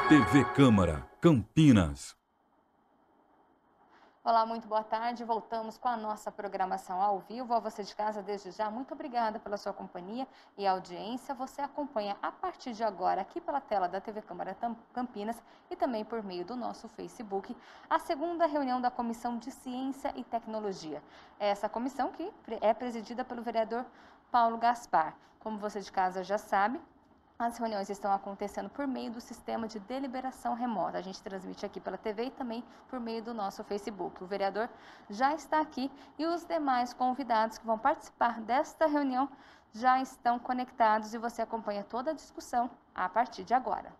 TV Câmara, Campinas. Olá, muito boa tarde. Voltamos com a nossa programação ao vivo. A você de casa, desde já, muito obrigada pela sua companhia e audiência. Você acompanha a partir de agora, aqui pela tela da TV Câmara Campinas e também por meio do nosso Facebook, a segunda reunião da Comissão de Ciência e Tecnologia. Essa comissão que é presidida pelo vereador Paulo Gaspar. Como você de casa já sabe, as reuniões estão acontecendo por meio do sistema de deliberação remota. A gente transmite aqui pela TV e também por meio do nosso Facebook. O vereador já está aqui e os demais convidados que vão participar desta reunião já estão conectados e você acompanha toda a discussão a partir de agora.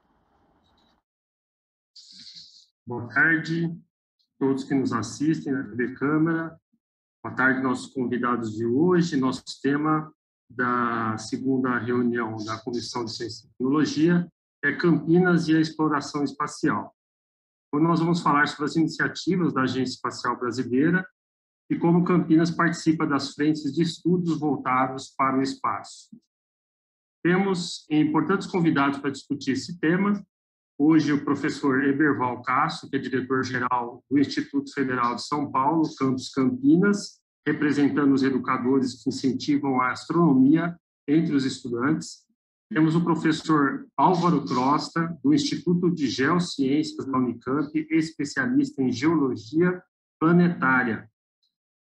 Boa tarde a todos que nos assistem na TV Câmara. Boa tarde, nossos convidados de hoje. Nosso tema da segunda reunião da Comissão de Ciência e Tecnologia é Campinas e a exploração espacial. Então, nós vamos falar sobre as iniciativas da Agência Espacial Brasileira e como Campinas participa das frentes de estudos voltados para o espaço. Temos importantes convidados para discutir esse tema. Hoje, o professor Eberval Castro, que é diretor-geral do Instituto Federal de São Paulo, campus Campinas, representando os educadores que incentivam a astronomia entre os estudantes. Temos o professor Álvaro Crosta, do Instituto de Geociências da Unicamp, especialista em geologia planetária.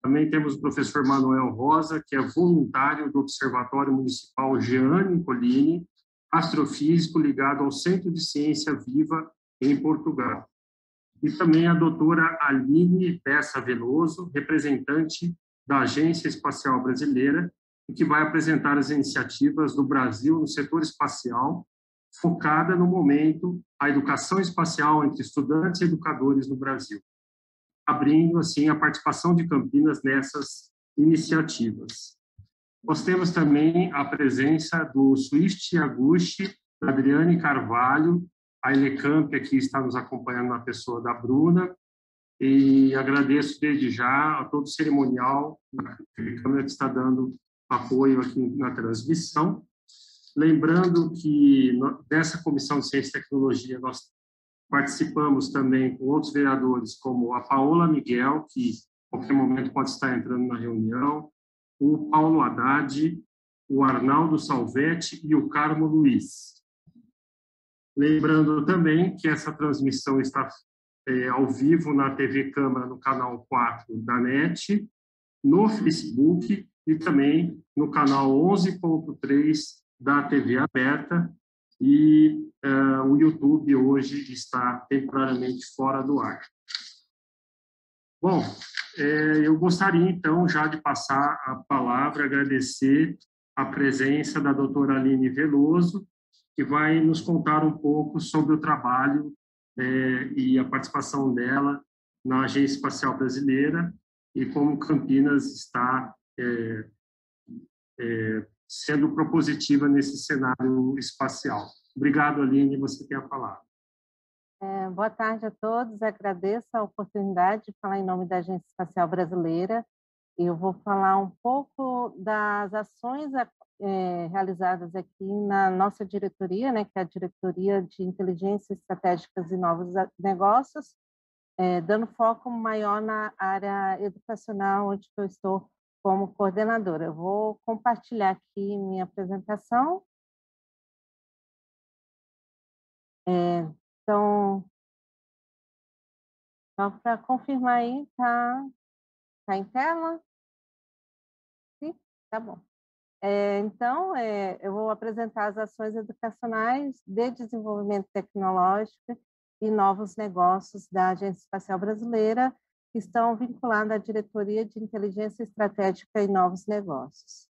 Também temos o professor Manuel Rosa, que é voluntário do Observatório Municipal Jeane Colini, astrofísico ligado ao Centro de Ciência Viva em Portugal. E também a doutora Aline Bessa Veloso, representante da Agência Espacial Brasileira, e que vai apresentar as iniciativas do Brasil no setor espacial, focada no momento a educação espacial entre estudantes e educadores no Brasil, abrindo assim a participação de Campinas nessas iniciativas. Nós temos também a presença do Swift Yaguchi, da Adriane Carvalho, a Elecamp aqui está nos acompanhando na pessoa da Bruna, e agradeço desde já a todo o cerimonial da Câmara que está dando apoio aqui na transmissão. Lembrando que nessa Comissão de Ciência e Tecnologia nós participamos também com outros vereadores, como a Paola Miguel, que a qualquer momento pode estar entrando na reunião, o Paulo Haddad, o Arnaldo Salvetti e o Carmo Luiz. Lembrando também que essa transmissão está ao vivo na TV Câmara, no canal 4 da NET, no Facebook e também no canal 11.3 da TV Aberta, e o YouTube hoje está temporariamente fora do ar. Bom, eu gostaria então já de passar a palavra, agradecer a presença da doutora Aline Veloso, que vai nos contar um pouco sobre o trabalho e a participação dela na Agência Espacial Brasileira e como Campinas está sendo propositiva nesse cenário espacial. Obrigado, Aline, você tem a palavra. Boa tarde a todos, agradeço a oportunidade de falar em nome da Agência Espacial Brasileira. Eu vou falar um pouco das ações realizadas aqui na nossa diretoria, né, que é a Diretoria de Inteligência Estratégicas e Novos Negócios, dando foco maior na área educacional, onde eu estou como coordenadora. Eu vou compartilhar aqui minha apresentação. Então, só para confirmar aí, tá em tela? Sim? Tá bom. Então, eu vou apresentar as ações educacionais de desenvolvimento tecnológico e novos negócios da Agência Espacial Brasileira, que estão vinculadas à Diretoria de Inteligência Estratégica e Novos Negócios.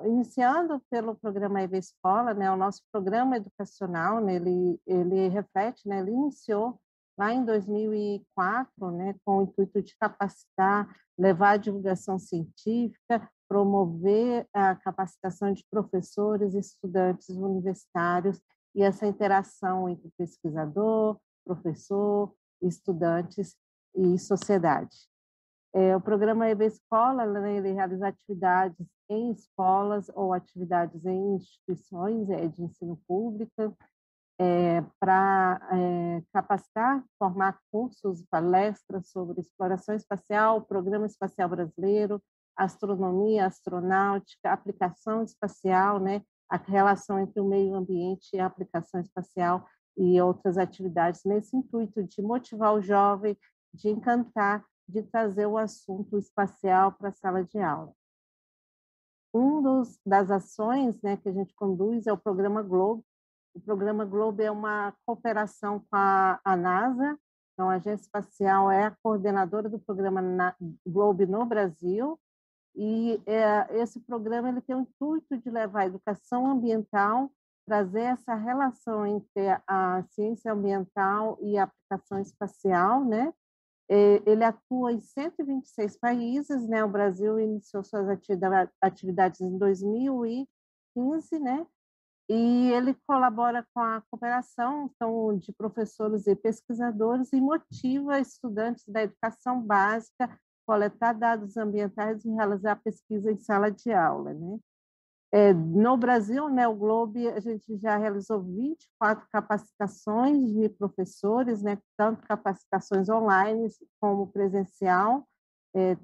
Iniciando pelo programa EVA Escola, né, o nosso programa educacional, né, ele reflete, né, ele iniciou lá em 2004, né, com o intuito de capacitar, levar a divulgação científica, promover a capacitação de professores, estudantes universitários e essa interação entre pesquisador, professor, estudantes e sociedade. O programa EB Escola, né, ele realiza atividades em escolas ou atividades em instituições de ensino público, para capacitar, formar cursos, palestras sobre exploração espacial, Programa Espacial Brasileiro, astronomia, astronáutica, aplicação espacial, né, a relação entre o meio ambiente e a aplicação espacial e outras atividades nesse intuito de motivar o jovem, de encantar, de trazer o assunto espacial para a sala de aula. Das ações, né, que a gente conduz é o Programa Globo. O Programa Globo é uma cooperação com a NASA, então a Agência Espacial é a coordenadora do Programa Globo no Brasil, e esse programa ele tem o intuito de levar a educação ambiental, trazer essa relação entre a ciência ambiental e a aplicação espacial, né? Ele atua em 126 países, né? O Brasil iniciou suas atividades em 2015, né? E ele colabora com a cooperação então, de professores e pesquisadores e motiva estudantes da educação básica a coletar dados ambientais e realizar pesquisa em sala de aula, né? No Brasil, né, o Globo, a gente já realizou 24 capacitações de professores, né, tanto capacitações online como presencial.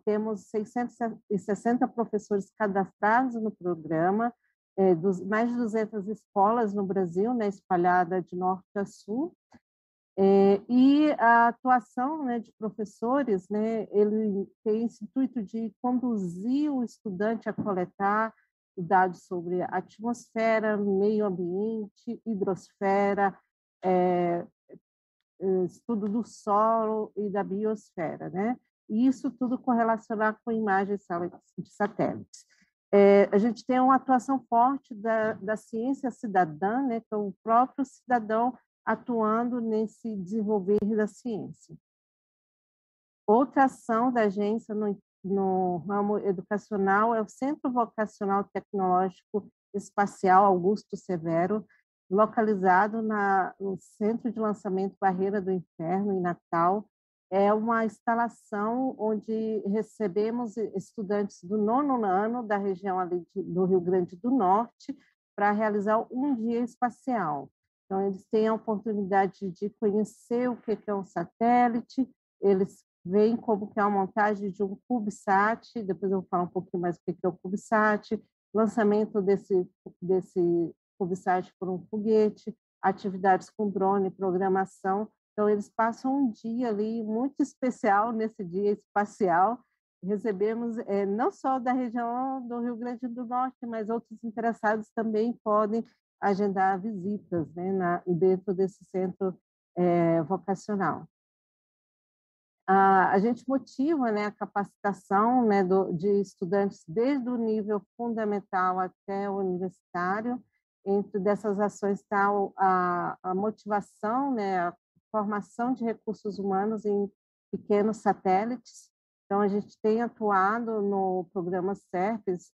Temos 660 professores cadastrados no programa, mais de 200 escolas no Brasil, né, espalhada de norte a sul. E a atuação, né, de professores, né, ele tem esse intuito de conduzir o estudante a coletar dados sobre atmosfera, meio ambiente, hidrosfera, estudo do solo e da biosfera, né? E isso tudo correlacionar com imagens de satélites. A gente tem uma atuação forte da ciência cidadã, né, que é o próprio cidadão atuando nesse desenvolver da ciência. Outra ação da agência no ramo educacional é o Centro Vocacional Tecnológico Espacial Augusto Severo, localizado no Centro de Lançamento Barreira do Inferno, em Natal. É uma instalação onde recebemos estudantes do 9º ano da região ali do Rio Grande do Norte para realizar um dia espacial. Então, eles têm a oportunidade de conhecer o que é um satélite, eles veem como que é a montagem de um CubeSat, depois eu vou falar um pouquinho mais o que é o CubeSat, lançamento desse CubeSat por um foguete, atividades com drone, programação. Então, eles passam um dia ali muito especial nesse dia espacial. Recebemos não só da região do Rio Grande do Norte, mas outros interessados também podem agendar visitas, né, dentro desse centro vocacional. A gente motiva, né, a capacitação, né, de estudantes desde o nível fundamental até o universitário. Entre dessas ações está a motivação, né, a formação de recursos humanos em pequenos satélites. Então, a gente tem atuado no programa SERPES,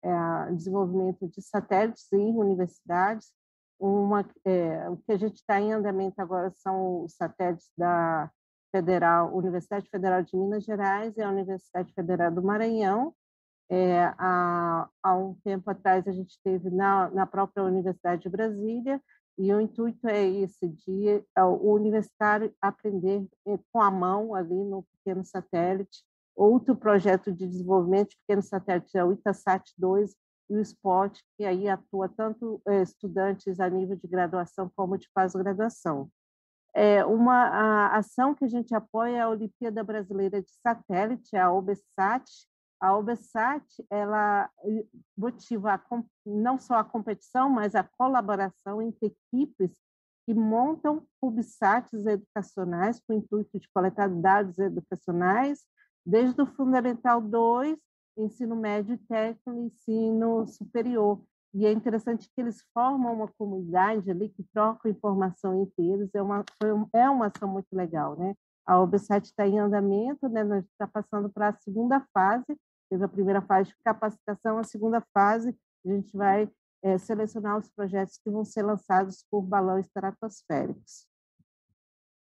desenvolvimento de satélites em universidades. O que a gente está em andamento agora são os satélites da Universidade Federal de Minas Gerais e a Universidade Federal do Maranhão. Há um tempo atrás a gente teve na própria Universidade de Brasília, e o intuito é esse, de o universitário aprender com a mão ali no pequeno satélite. Outro projeto de desenvolvimento de pequenos satélites é o ItaSat-2 e o SPOT, que aí atua tanto estudantes a nível de graduação como de pós-graduação. Uma ação que a gente apoia é a Olimpíada Brasileira de Satélite, a OBSAT. A OBSAT, ela motiva não só a competição, mas a colaboração entre equipes que montam CubeSats educacionais com o intuito de coletar dados educacionais, desde o Fundamental 2, ensino médio e técnico, ensino superior. E é interessante que eles formam uma comunidade ali que troca informação entre eles. É uma ação muito legal, né? A OBSAT está em andamento, né? Nós está passando para a segunda fase. Teve a primeira fase de capacitação, a segunda fase a gente vai selecionar os projetos que vão ser lançados por balões estratosféricos.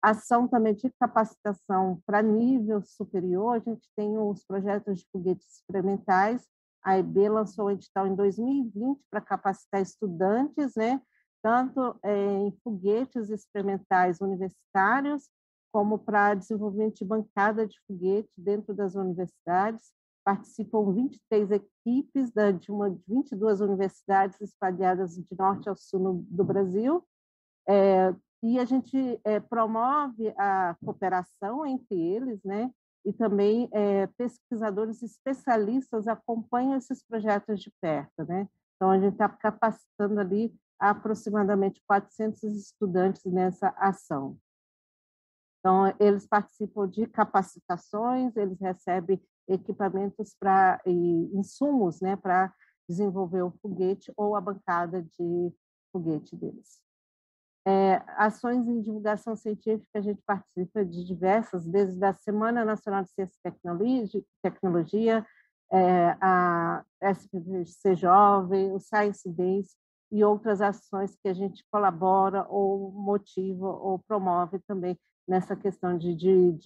ação também de capacitação para nível superior, a gente tem os projetos de foguetes experimentais. A EB lançou o edital em 2020 para capacitar estudantes, né, tanto em foguetes experimentais universitários, como para desenvolvimento de bancada de foguete dentro das universidades. Participam 23 equipes de 22 universidades espalhadas de norte ao sul do Brasil. E a gente promove a cooperação entre eles, né? E também pesquisadores especialistas acompanham esses projetos de perto, né? Então, a gente está capacitando ali aproximadamente 400 estudantes nessa ação. Então, eles participam de capacitações, eles recebem equipamentos e insumos, né, para desenvolver o foguete ou a bancada de foguete deles. Ações em divulgação científica, a gente participa de diversas, desde a Semana Nacional de Ciência e Tecnologia, a SPC Jovem, o Science Days e outras ações que a gente colabora ou motiva ou promove também nessa questão de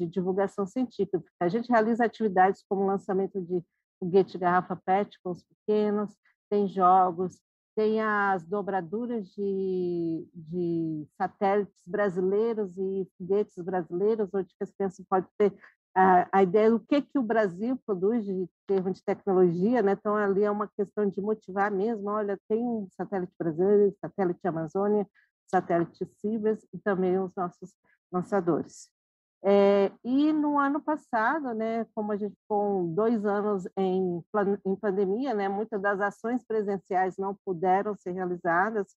divulgação científica. A gente realiza atividades como lançamento de foguete de garrafa PET com os pequenos, tem jogos, tem as dobraduras de satélites brasileiros e foguetes brasileiros, onde as crianças podem ter a ideia do que o Brasil produz em termos de tecnologia, né? Então, ali é uma questão de motivar mesmo. Olha, tem um satélite brasileiro, satélite Amazônia, satélite Cibers e também os nossos lançadores. E no ano passado, né, como a gente ficou 2 anos em pandemia, né, muitas das ações presenciais não puderam ser realizadas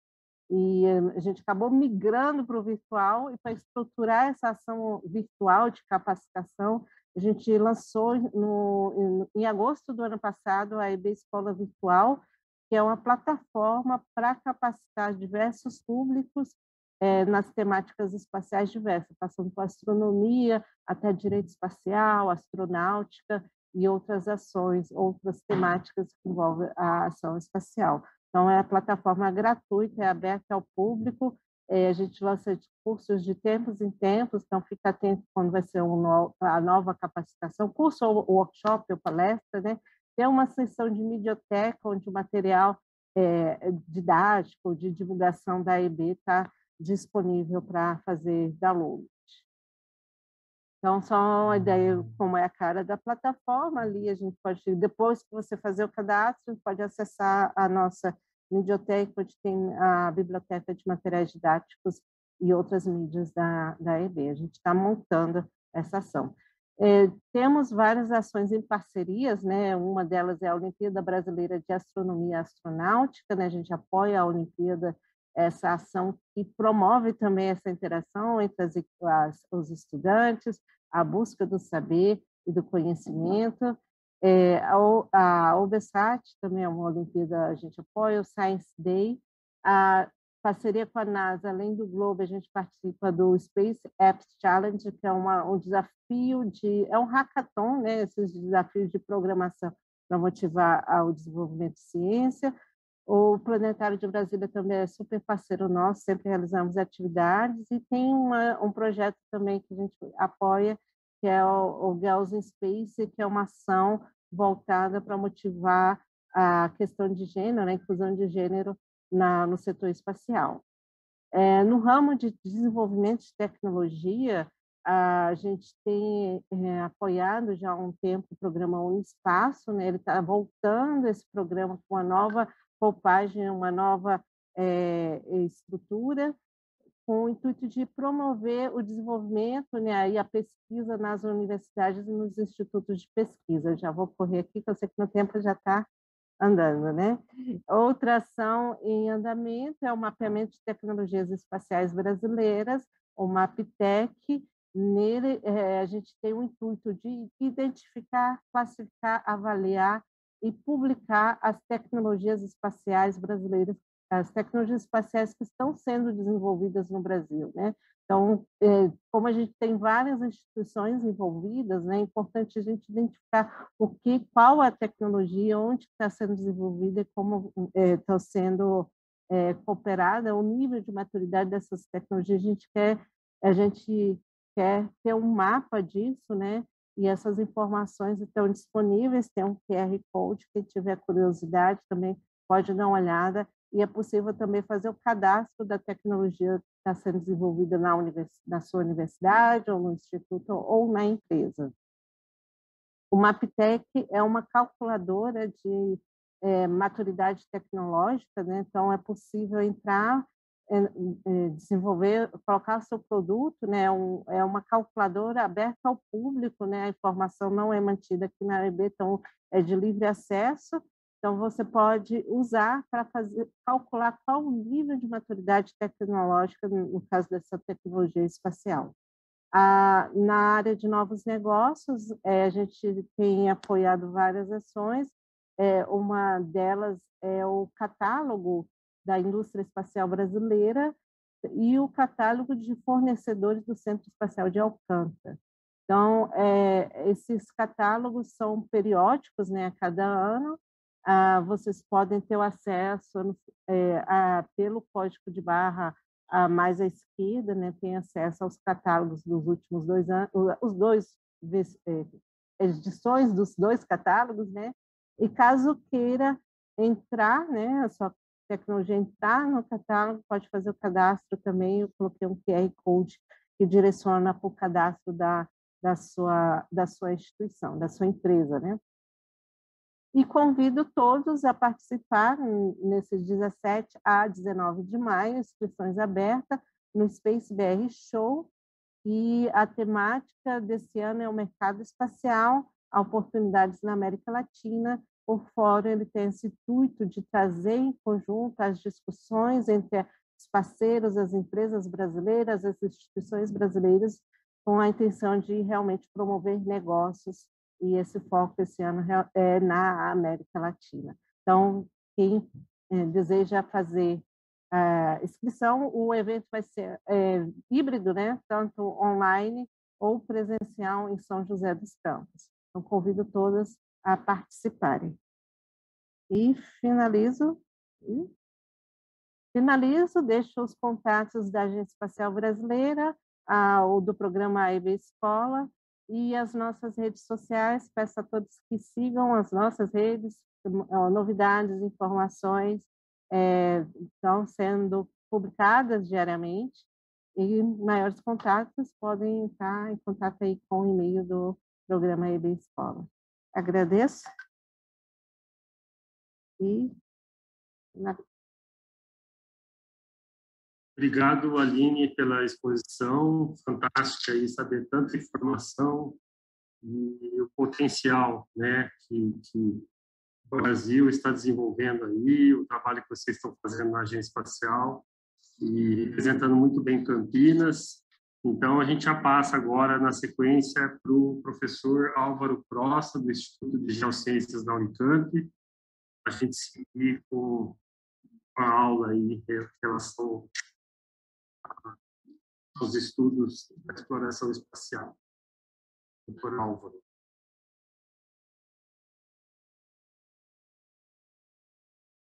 e a gente acabou migrando para o virtual, e para estruturar essa ação virtual de capacitação, a gente lançou em agosto do ano passado a EB Escola Virtual, que é uma plataforma para capacitar diversos públicos nas temáticas espaciais diversas, passando por astronomia, até direito espacial, astronáutica e outras ações, outras temáticas que envolvem a ação espacial. Então, a plataforma gratuita, é aberta ao público, a gente lança cursos de tempos em tempos, então fica atento quando vai ser a nova capacitação, curso ou workshop ou palestra, né? Tem uma sessão de videoteca, onde o material didático, de divulgação da EB está disponível para fazer download. Então, só uma ideia como é a cara da plataforma, ali a gente pode, depois que você fazer o cadastro, pode acessar a nossa biblioteca, onde tem a biblioteca de materiais didáticos e outras mídias da EB. A gente está montando essa ação. Temos várias ações em parcerias, né? Uma delas é a Olimpíada Brasileira de Astronomia e Astronáutica, né? A gente apoia a Olimpíada, essa ação que promove também essa interação entre os estudantes, a busca do saber e do conhecimento. A OBSAT também é uma Olimpíada, a gente apoia, o Science Day, a parceria com a NASA, além do Globo, a gente participa do Space Apps Challenge, que é um desafio é um hackathon, né, esses desafios de programação para motivar ao desenvolvimento de ciência. O Planetário de Brasília também é super parceiro nosso, sempre realizamos atividades, e tem um projeto também que a gente apoia, que é o Girls in Space, que é uma ação voltada para motivar a questão de gênero, a inclusão de gênero no setor espacial. No ramo de desenvolvimento de tecnologia, a gente tem apoiado já há um tempo o programa Unispaço, né? Ele está voltando esse programa com uma nova roupagem, uma nova estrutura, com o intuito de promover o desenvolvimento, né, e a pesquisa nas universidades e nos institutos de pesquisa. Já vou correr aqui, que eu sei que meu tempo já está andando, né? Outra ação em andamento é o mapeamento de tecnologias espaciais brasileiras, o MAPTEC. Nele, a gente tem o intuito de identificar, classificar, avaliar e publicar as tecnologias espaciais brasileiras, as tecnologias espaciais que estão sendo desenvolvidas no Brasil, né? Então, como a gente tem várias instituições envolvidas, né, é importante a gente identificar qual é a tecnologia, onde está sendo desenvolvida e como está sendo cooperada, o nível de maturidade dessas tecnologias. A gente quer ter um mapa disso, né? E essas informações estão disponíveis, tem um QR Code, quem tiver curiosidade também pode dar uma olhada, e é possível também fazer o cadastro da tecnologia que está sendo desenvolvida na sua universidade, ou no instituto, ou na empresa. O Maptec é uma calculadora de maturidade tecnológica, né? Então é possível entrar, desenvolver, colocar seu produto, né? É uma calculadora aberta ao público, né? A informação não é mantida aqui na AEB, então é de livre acesso. Então você pode usar para calcular qual o nível de maturidade tecnológica no caso dessa tecnologia espacial. Na área de novos negócios, a gente tem apoiado várias ações. Uma delas é o catálogo da indústria espacial brasileira e o catálogo de fornecedores do Centro Espacial de Alcântara. Então, esses catálogos são periódicos, né, a cada ano. Vocês podem ter o acesso pelo código de barra mais à esquerda, né, tem acesso aos catálogos dos últimos 2 anos, edições dos 2 catálogos, né? E caso queira entrar, né, a sua tecnologia entrar no catálogo, pode fazer o cadastro também. Eu coloquei um QR Code que direciona para o cadastro da sua instituição, da sua empresa, né? E convido todos a participar nesses 17 a 19 de maio, inscrições abertas no Space BR Show, e a temática desse ano é o mercado espacial, oportunidades na América Latina. O fórum ele tem esse intuito de trazer em conjunto as discussões entre os parceiros, as empresas brasileiras, as instituições brasileiras, com a intenção de realmente promover negócios, e esse foco esse ano é na América Latina. Então, quem deseja fazer a inscrição, o evento vai ser híbrido, né? Tanto online ou presencial em São José dos Campos. Então, convido todas a participarem. E finalizo, deixo os contatos da Agência Espacial Brasileira, ou do programa AEB Escola, e as nossas redes sociais. Peço a todos que sigam as nossas redes, novidades, informações estão sendo publicadas diariamente, e maiores contatos podem estar em contato aí com o e-mail do programa AEB Escola. Agradeço. Obrigado, Aline, pela exposição. Fantástica aí saber tanta informação e o potencial, né, que o Brasil está desenvolvendo aí, o trabalho que vocês estão fazendo na Agência Espacial e representando muito bem Campinas. Então, a gente já passa agora, na sequência, para o professor Álvaro Prosta, do Instituto de Geociências da Unicamp, a gente seguir com a aula aí em relação aos estudos da exploração espacial. Doutor Álvaro.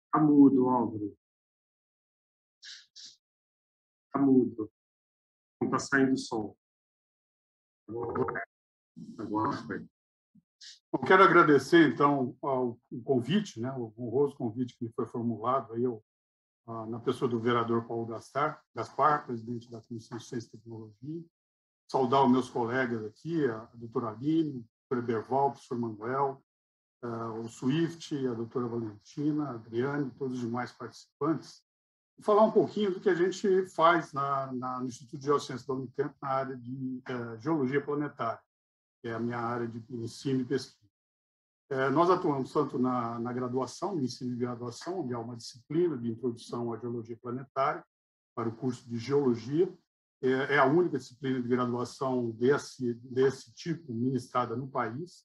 Está mudo, Álvaro. Está mudo. Não está saindo som. Agora foi. Eu quero agradecer, então, o convite, né, o honroso convite que me foi formulado aí, na pessoa do vereador Paulo Gaspar, presidente da Comissão de Ciência e Tecnologia. Saudar os meus colegas aqui, a doutora Aline, o doutor Eberval, o professor Manuel, o Swift, a doutora Valentina, a Adriane, todos os demais participantes, e falar um pouquinho do que a gente faz no Instituto de Geociências da Unicamp na área de Geologia Planetária, que é a minha área de ensino e pesquisa. Nós atuamos tanto na graduação, no ensino de graduação, onde há uma disciplina de introdução à geologia planetária, para o curso de Geologia. É a única disciplina de graduação desse tipo ministrada no país.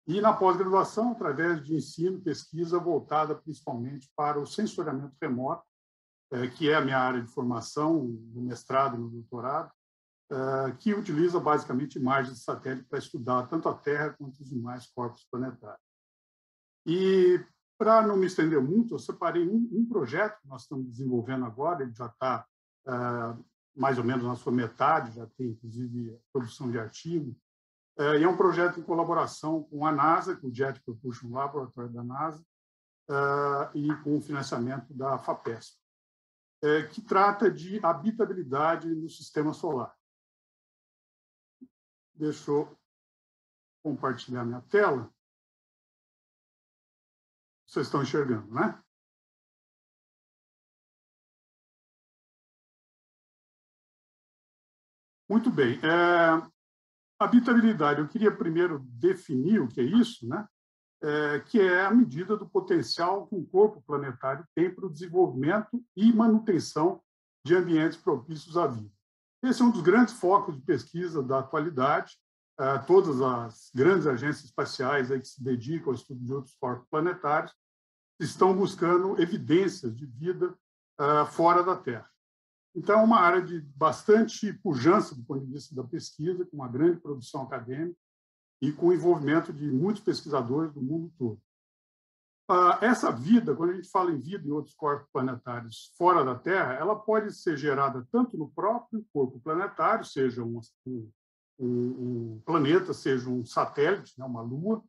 E na pós-graduação, através de ensino e pesquisa voltada principalmente para o sensoriamento remoto, que é a minha área de formação, no mestrado e no doutorado, que utiliza basicamente imagens de satélite para estudar tanto a Terra quanto os demais corpos planetários. E, para não me estender muito, eu separei um projeto que nós estamos desenvolvendo agora, ele já está mais ou menos na sua metade, já tem, inclusive, produção de artigo. E é um projeto em colaboração com a NASA, com o Jet Propulsion Laboratory da NASA, e com o financiamento da FAPESP, que trata de habitabilidade no sistema solar. Deixa eu compartilhar minha tela. Vocês estão enxergando, né? Muito bem. Habitabilidade, eu queria primeiro definir o que é isso, né? Que é a medida do potencial que um corpo planetário tem para o desenvolvimento e manutenção de ambientes propícios à vida. Esse é um dos grandes focos de pesquisa da atualidade. Todas as grandes agências espaciais aí que se dedicam ao estudo de outros corpos planetários estão buscando evidências de vida fora da Terra. Então, é uma área de bastante pujança do ponto de vista da pesquisa, com uma grande produção acadêmica e com o envolvimento de muitos pesquisadores do mundo todo. Essa vida, quando a gente fala em vida em outros corpos planetários fora da Terra, ela pode ser gerada tanto no próprio corpo planetário, seja um planeta, seja um satélite, né, uma lua,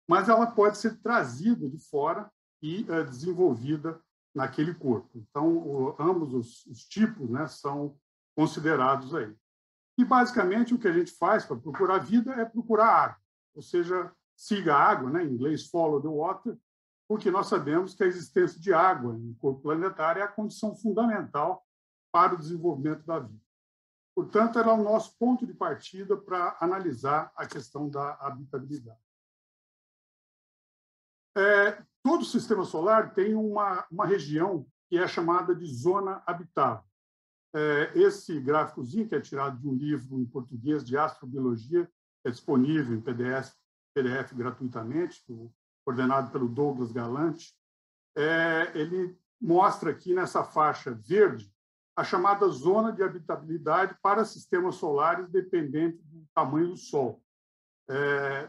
mas ela pode ser trazida de fora e desenvolvida naquele corpo. Então, ambos os tipos, né, são considerados aí. E, basicamente, o que a gente faz para procurar vida é procurar água, ou seja, siga a água, né, em inglês, follow the water, porque nós sabemos que a existência de água no corpo planetário é a condição fundamental para o desenvolvimento da vida. Portanto, era o nosso ponto de partida para analisar a questão da habitabilidade. Todo o sistema solar tem uma região que é chamada de zona habitável. Esse gráficozinho, que é tirado de um livro em português de astrobiologia, é disponível em PDF gratuitamente, coordenado pelo Douglas Galante. Ele mostra aqui nessa faixa verde a chamada zona de habitabilidade para sistemas solares dependente do tamanho do Sol.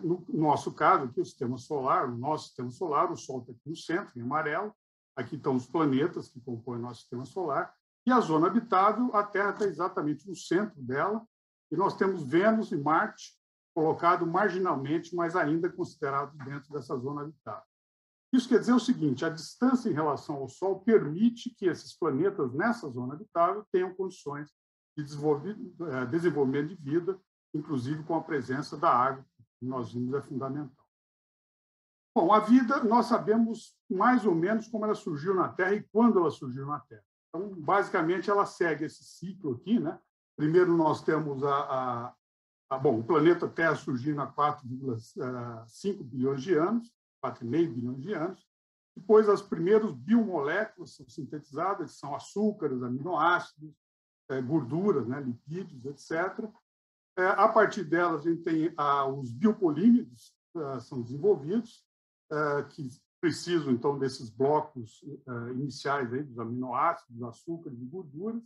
No nosso caso, aqui, o sistema solar, o nosso sistema solar, o Sol está aqui no centro, em amarelo. Aqui estão os planetas que compõem o nosso sistema solar. E a zona habitável, a Terra está exatamente no centro dela. E nós temos Vênus e Marte colocado marginalmente, mas ainda considerados dentro dessa zona habitável. Isso quer dizer o seguinte: a distância em relação ao Sol permite que esses planetas nessa zona habitável tenham condições de desenvolvimento de vida, inclusive com a presença da água, que nós vimos é fundamental. Bom, a vida, nós sabemos mais ou menos como ela surgiu na Terra e quando ela surgiu na Terra. Então, basicamente, ela segue esse ciclo aqui, né? Primeiro, nós temos o planeta Terra surgindo há 4,5 bilhões de anos, 4,5 bilhões de anos. Depois, as primeiras biomoléculas são sintetizadas, que são açúcares, aminoácidos, gorduras, né? Lipídios, etc. A partir delas, a gente tem os biopolímeros são desenvolvidos, que precisam, então, desses blocos iniciais aí, dos aminoácidos, açúcares e gorduras.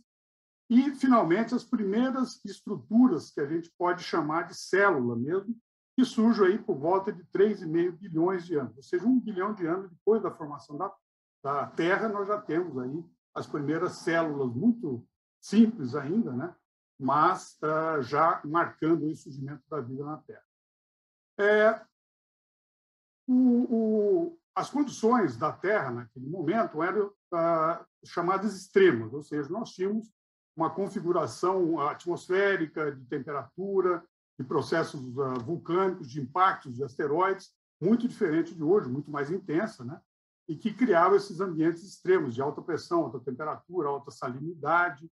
E, finalmente, as primeiras estruturas que a gente pode chamar de célula mesmo, que surgem aí por volta de 3,5 bilhões de anos. Ou seja, 1 bilhão de anos depois da formação da Terra, nós já temos aí as primeiras células muito simples ainda, né? Mas já marcando o surgimento da vida na Terra. As condições da Terra, naquele momento, eram chamadas extremas, ou seja, nós tínhamos uma configuração atmosférica, de temperatura, de processos vulcânicos, de impactos de asteroides, muito diferente de hoje, muito mais intensa, né? E que criava esses ambientes extremos, de alta pressão, alta temperatura, alta salinidade.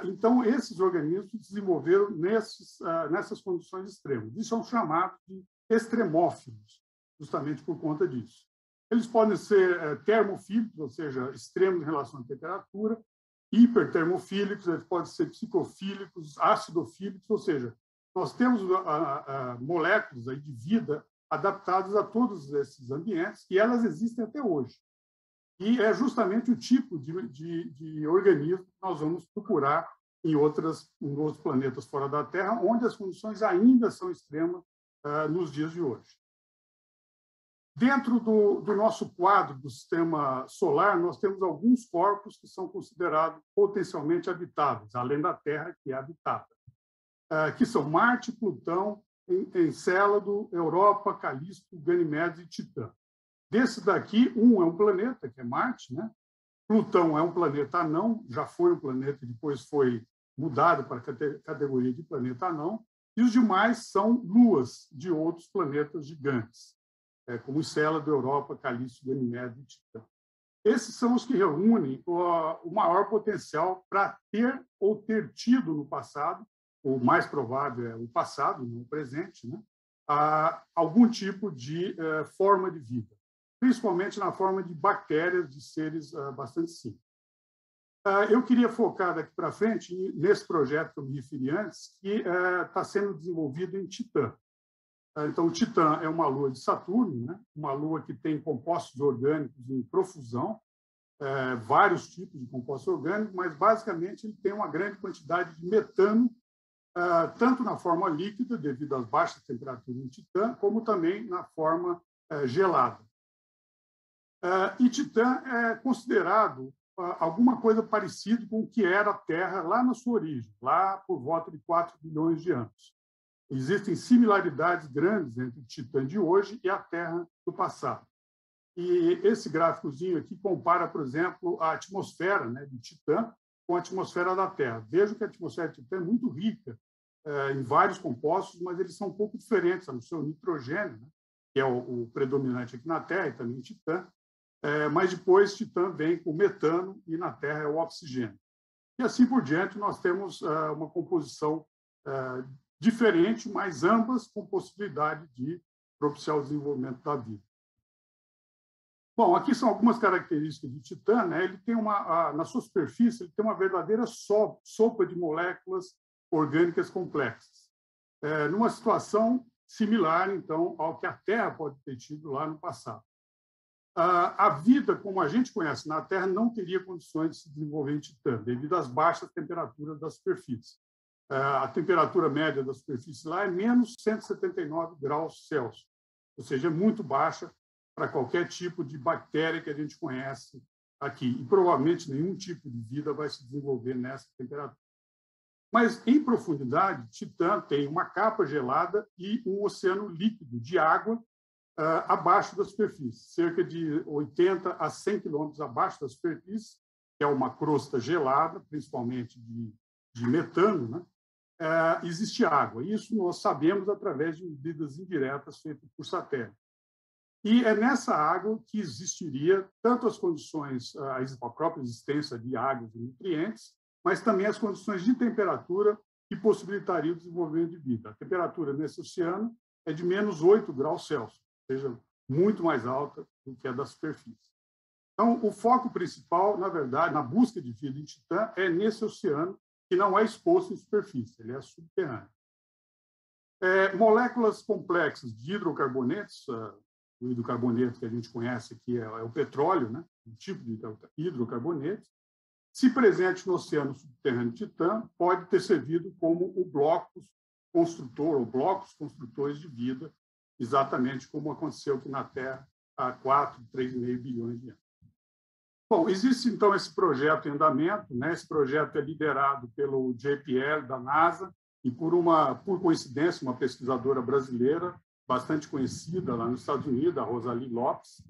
Então, esses organismos se desenvolveram nessas condições extremas. Isso são chamados de extremófilos, justamente por conta disso. Eles podem ser termofílicos, ou seja, extremos em relação à temperatura, hipertermofílicos, eles podem ser psicofílicos, acidofílicos, ou seja, nós temos moléculas aí de vida adaptadas a todos esses ambientes e elas existem até hoje. E é justamente o tipo de organismo que nós vamos procurar em outros planetas fora da Terra, onde as condições ainda são extremas nos dias de hoje. Dentro do nosso quadro do sistema solar, nós temos alguns corpos que são considerados potencialmente habitáveis, além da Terra, que é habitável, que são Marte, Plutão, Encélado, Europa, Calisto, Ganimedes e Titã. Desses daqui, um é um planeta, que é Marte, né? Plutão é um planeta anão, já foi um planeta, depois foi mudado para a categoria de planeta anão, e os demais são luas de outros planetas gigantes, como Encélado, Europa, Calisto, Ganimedes e Titã. Esses são os que reúnem o maior potencial para ter ou ter tido no passado, o mais provável é o passado, não o presente, né? Algum tipo de forma de vida, principalmente na forma de bactérias, de seres bastante simples. Eu queria focar daqui para frente nesse projeto que eu me referi antes, que está sendo desenvolvido em Titã. Então, o Titã é uma lua de Saturno, né? Uma lua que tem compostos orgânicos em profusão, vários tipos de compostos orgânicos, mas, basicamente, ele tem uma grande quantidade de metano, tanto na forma líquida, devido às baixas temperaturas em Titã, como também na forma gelada. E Titã é considerado alguma coisa parecida com o que era a Terra lá na sua origem, lá por volta de 4 bilhões de anos. Existem similaridades grandes entre o Titã de hoje e a Terra do passado. E esse gráficozinho aqui compara, por exemplo, a atmosfera, né, de Titã com a atmosfera da Terra. Vejo que a atmosfera de Titã é muito rica em vários compostos, mas eles são um pouco diferentes no seu nitrogênio, né, que é o predominante aqui na Terra e também em Titã. Mas depois Titã vem com metano e na Terra é o oxigênio. E assim por diante, nós temos uma composição diferente, mas ambas com possibilidade de propiciar o desenvolvimento da vida. Bom, aqui são algumas características de Titã, né? Ele tem na sua superfície, ele tem uma verdadeira sopa de moléculas orgânicas complexas, numa situação similar, então, ao que a Terra pode ter tido lá no passado. A vida, como a gente conhece na Terra, não teria condições de se desenvolver em Titã, devido às baixas temperaturas da superfície. A temperatura média da superfície lá é menos 179 graus Celsius, ou seja, é muito baixa para qualquer tipo de bactéria que a gente conhece aqui. E provavelmente nenhum tipo de vida vai se desenvolver nessa temperatura. Mas, em profundidade, Titã tem uma capa gelada e um oceano líquido de água abaixo da superfície, cerca de 80 a 100 quilômetros abaixo da superfície, que é uma crosta gelada, principalmente de metano, né? Existe água. Isso nós sabemos através de medidas indiretas feitas por satélite. E é nessa água que existiria tanto as condições, a própria existência de água e nutrientes, mas também as condições de temperatura que possibilitariam o desenvolvimento de vida. A temperatura nesse oceano é de menos 8 graus Celsius, ou seja, muito mais alta do que a da superfície. Então, o foco principal, na verdade, na busca de vida em Titã, é nesse oceano, que não é exposto em superfície, ele é subterrâneo. Moléculas complexas de hidrocarbonetos, o hidrocarboneto que a gente conhece aqui é o petróleo, né? Um tipo de hidrocarboneto, se presente no oceano subterrâneo de Titã, pode ter servido como o bloco construtor, ou blocos construtores de vida, exatamente como aconteceu aqui na Terra há 3,5 bilhões de anos. Bom, existe, então, esse projeto em andamento, né? Esse projeto é liderado pelo JPL, da NASA, e, por coincidência, uma pesquisadora brasileira, bastante conhecida lá nos Estados Unidos, a Rosalie Lopes.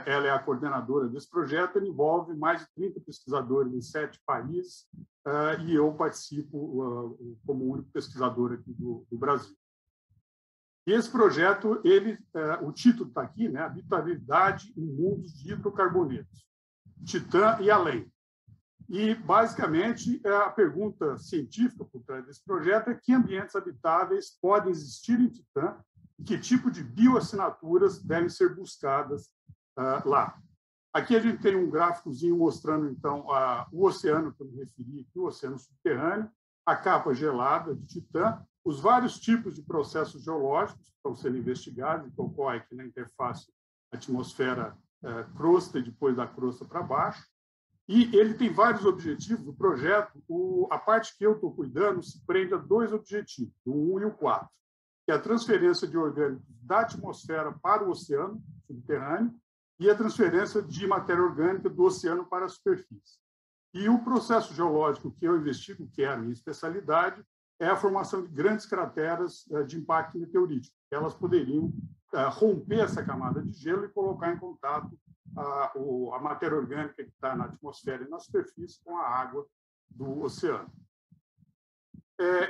Ela é a coordenadora desse projeto, ele envolve mais de 30 pesquisadores em 7 países, e eu participo como único pesquisador aqui do Brasil. E esse projeto, o título está aqui, né? Habitabilidade em mundos de hidrocarbonetos, Titã e além. E, basicamente, a pergunta científica por trás desse projeto é que ambientes habitáveis podem existir em Titã e que tipo de bioassinaturas devem ser buscadas lá. Aqui a gente tem um gráficozinho mostrando, então, o oceano que eu me referi aqui, o oceano subterrâneo, a capa gelada de Titã, os vários tipos de processos geológicos que estão sendo investigados, que ocorrem aqui na interface atmosfera crosta e depois da crosta para baixo. E ele tem vários objetivos. O projeto, a parte que eu estou cuidando, se prende a 2 objetivos, o 1 e o 4, que que é a transferência de orgânicos da atmosfera para o oceano subterrâneo e a transferência de matéria orgânica do oceano para a superfície. E o processo geológico que eu investigo, que é a minha especialidade, é a formação de grandes crateras de impacto meteorítico. Elas poderiam romper essa camada de gelo e colocar em contato a matéria orgânica que está na atmosfera e na superfície com a água do oceano.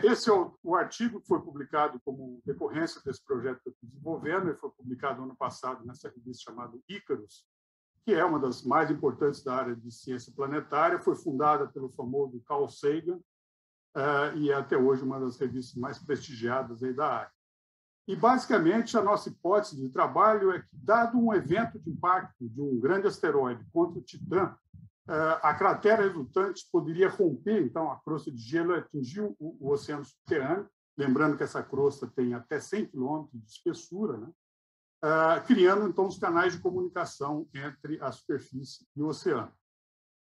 Esse é o artigo que foi publicado como decorrência desse projeto que eu estou desenvolvendo. Ele foi publicado ano passado nessa revista chamada Icarus, que é uma das mais importantes da área de ciência planetária. Foi fundada pelo famoso Carl Sagan e é até hoje uma das revistas mais prestigiadas aí da área. E, basicamente, a nossa hipótese de trabalho é que, dado um evento de impacto de um grande asteroide contra o Titã, a cratera resultante poderia romper, então, a crosta de gelo e atingir o oceano subterrâneo, lembrando que essa crosta tem até 100 quilômetros de espessura, né? Criando, então, os canais de comunicação entre a superfície e o oceano.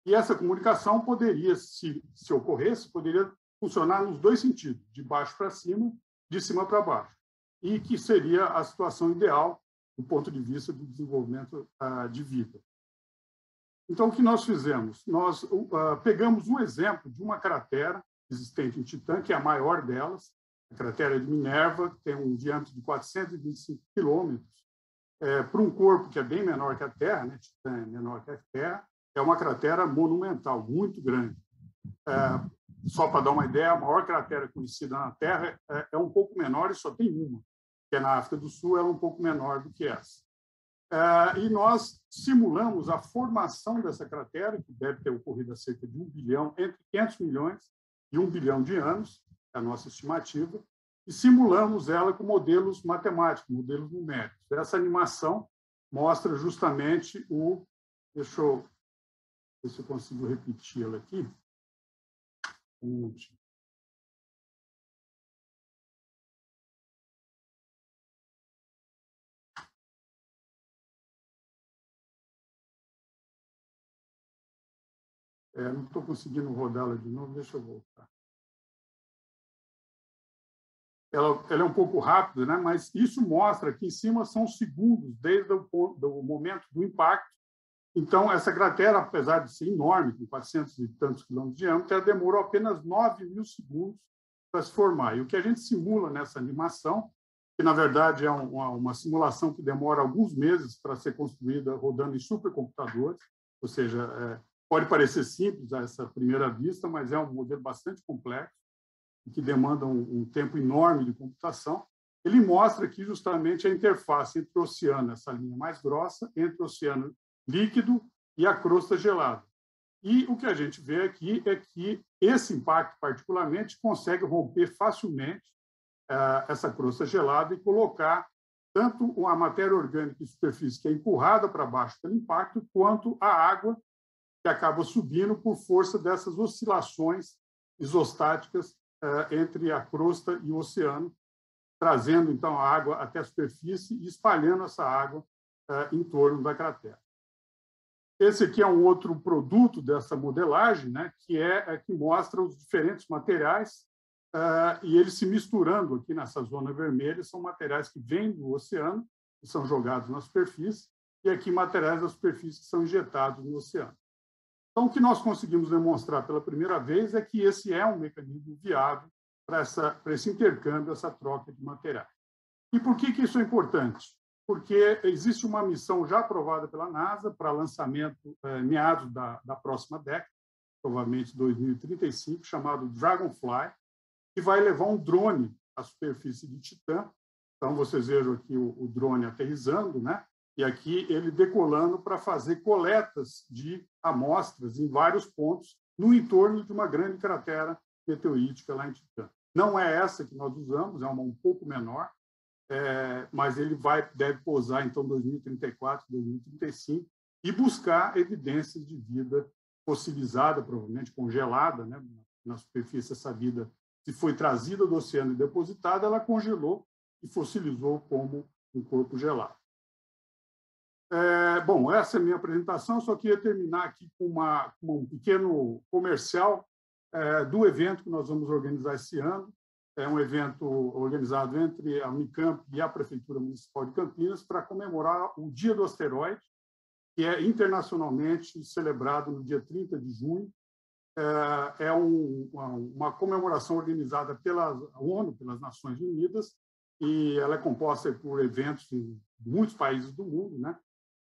E essa comunicação poderia, se ocorresse, poderia funcionar nos dois sentidos, de baixo para cima, de cima para baixo, e que seria a situação ideal do ponto de vista do desenvolvimento de vida. Então, o que nós fizemos? Nós pegamos um exemplo de uma cratera existente em Titã, que é a maior delas, a cratera de Minerva, que tem um diâmetro de 425 quilômetros, para um corpo que é bem menor que a Terra, né? Titã é menor que a Terra, é uma cratera monumental, muito grande. Só para dar uma ideia, a maior cratera conhecida na Terra é um pouco menor e só tem uma, que é na África do Sul, ela é um pouco menor do que essa. E nós simulamos a formação dessa cratera, que deve ter ocorrido há cerca de 1 bilhão, entre 500 milhões e 1 bilhão de anos, é a nossa estimativa, e simulamos ela com modelos matemáticos, modelos numéricos. Essa animação mostra justamente o... Deixa eu ver se eu consigo repeti-la aqui. Não estou conseguindo rodá-la de novo, deixa eu voltar. Ela é um pouco rápida, né? Mas isso mostra que em cima são segundos desde o momento do impacto. Então, essa cratera, apesar de ser enorme, com 400 e tantos quilômetros de diâmetro, ela demorou apenas 9.000 segundos para se formar. E o que a gente simula nessa animação, que na verdade é uma simulação que demora alguns meses para ser construída rodando em supercomputadores, ou seja, pode parecer simples a essa primeira vista, mas é um modelo bastante complexo e que demanda um tempo enorme de computação. Ele mostra aqui justamente a interface entre o oceano, essa linha mais grossa, entre o oceano líquido e a crosta gelada. E o que a gente vê aqui é que esse impacto, particularmente, consegue romper facilmente essa crosta gelada e colocar tanto uma matéria orgânica em superfície que é empurrada para baixo pelo impacto, quanto a água que acaba subindo por força dessas oscilações isostáticas entre a crosta e o oceano, trazendo, então, a água até a superfície e espalhando essa água em torno da cratera. Esse aqui é um outro produto dessa modelagem, né, que mostra os diferentes materiais e eles se misturando aqui nessa zona vermelha. São materiais que vêm do oceano, que são jogados na superfície, e aqui materiais da superfície que são injetados no oceano. Então, o que nós conseguimos demonstrar pela primeira vez é que esse é um mecanismo viável para esse intercâmbio, essa troca de materiais. E por que isso é importante? Porque existe uma missão já aprovada pela NASA para lançamento meados da próxima década, provavelmente 2035, chamado Dragonfly, que vai levar um drone à superfície de Titã. Então, vocês vejam aqui o drone aterrissando, né? E aqui ele decolando para fazer coletas de amostras em vários pontos no entorno de uma grande cratera meteorítica lá em Titã. Não é essa que nós usamos, é uma um pouco menor, mas ele deve pousar, então, 2034, 2035, e buscar evidências de vida fossilizada, provavelmente congelada, né? Na superfície, essa vida, se foi trazida do oceano e depositada, ela congelou e fossilizou como um corpo gelado. Bom, essa é a minha apresentação. Só queria terminar aqui com um pequeno comercial do evento que nós vamos organizar esse ano. É um evento organizado entre a Unicamp e a Prefeitura Municipal de Campinas para comemorar o Dia do Asteroide, que é internacionalmente celebrado no dia 30 de junho. É uma comemoração organizada pela ONU, pelas Nações Unidas, e ela é composta por eventos em muitos países do mundo, né?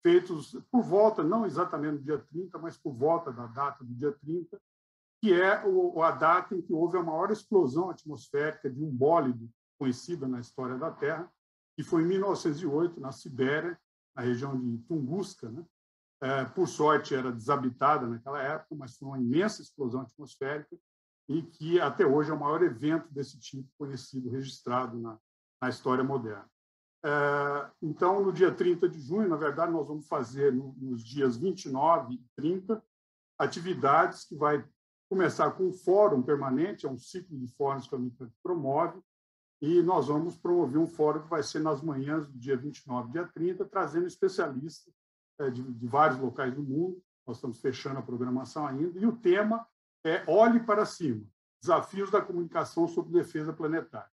Feitos por volta, não exatamente no dia 30, mas por volta da data do dia 30, que é a data em que houve a maior explosão atmosférica de um bólido conhecida na história da Terra, que foi em 1908, na Sibéria, na região de Tunguska, né? Por sorte, era desabitada naquela época, mas foi uma imensa explosão atmosférica e que, até hoje, é o maior evento desse tipo conhecido, registrado na história moderna. Então, no dia 30 de junho, na verdade, nós vamos fazer, nos dias 29 e 30, atividades que vai começar com um fórum permanente, é um ciclo de fóruns que a Unicamp promove, e nós vamos promover um fórum que vai ser nas manhãs do dia 29 e dia 30, trazendo especialistas de vários locais do mundo. Nós estamos fechando a programação ainda, e o tema é Olhe para Cima, Desafios da Comunicação sobre Defesa Planetária.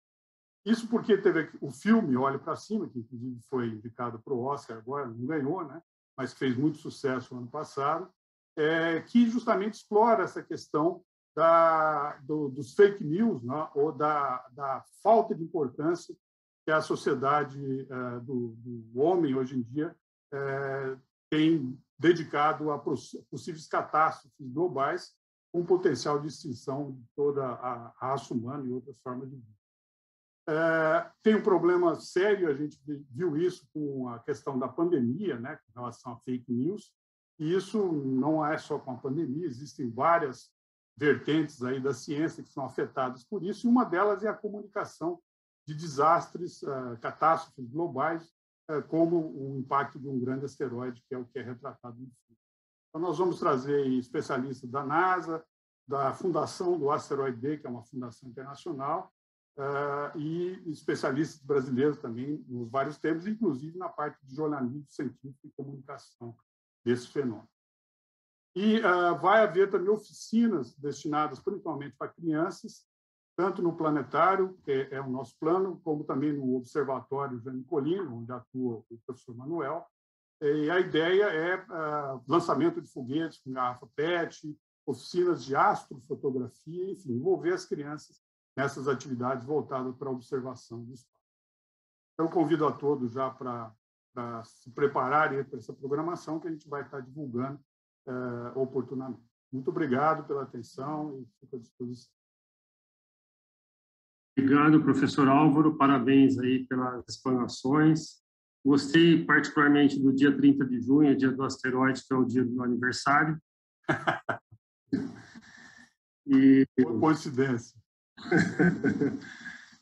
Isso porque teve o filme Olhe para Cima, que inclusive foi indicado para o Oscar agora, não ganhou, né? Mas fez muito sucesso no ano passado, que justamente explora essa questão dos fake news, né? Ou da falta de importância que a sociedade do homem, hoje em dia, tem dedicado a possíveis catástrofes globais com potencial de extinção de toda a raça humana e outras formas de vida. Tem um problema sério, a gente viu isso com a questão da pandemia, né, com relação a fake news, e isso não é só com a pandemia, existem várias vertentes aí da ciência que são afetadas por isso, e uma delas é a comunicação de desastres, catástrofes globais, como o impacto de um grande asteroide, que é o que é retratado no filme. Então, nós vamos trazer especialistas da NASA, da Fundação do Asteroid Day, que é uma fundação internacional, e especialistas brasileiros também nos vários temas, inclusive na parte de jornalismo científico e comunicação desse fenômeno. E vai haver também oficinas destinadas principalmente para crianças, tanto no planetário, que é o nosso plano, como também no Observatório Jânio Colino, onde atua o professor Manuel. E a ideia é lançamento de foguetes com garrafa PET, oficinas de astrofotografia, enfim, envolver as crianças nessas atividades voltadas para a observação do espaço. Então, convido a todos já para se prepararem para essa programação que a gente vai estar divulgando oportunamente. Muito obrigado pela atenção e fico à disposição. Obrigado, professor Álvaro. Parabéns aí pelas explanações. Gostei particularmente do dia 30 de junho, dia do asteroide, que é o dia do meu aniversário. E... Boa coincidência.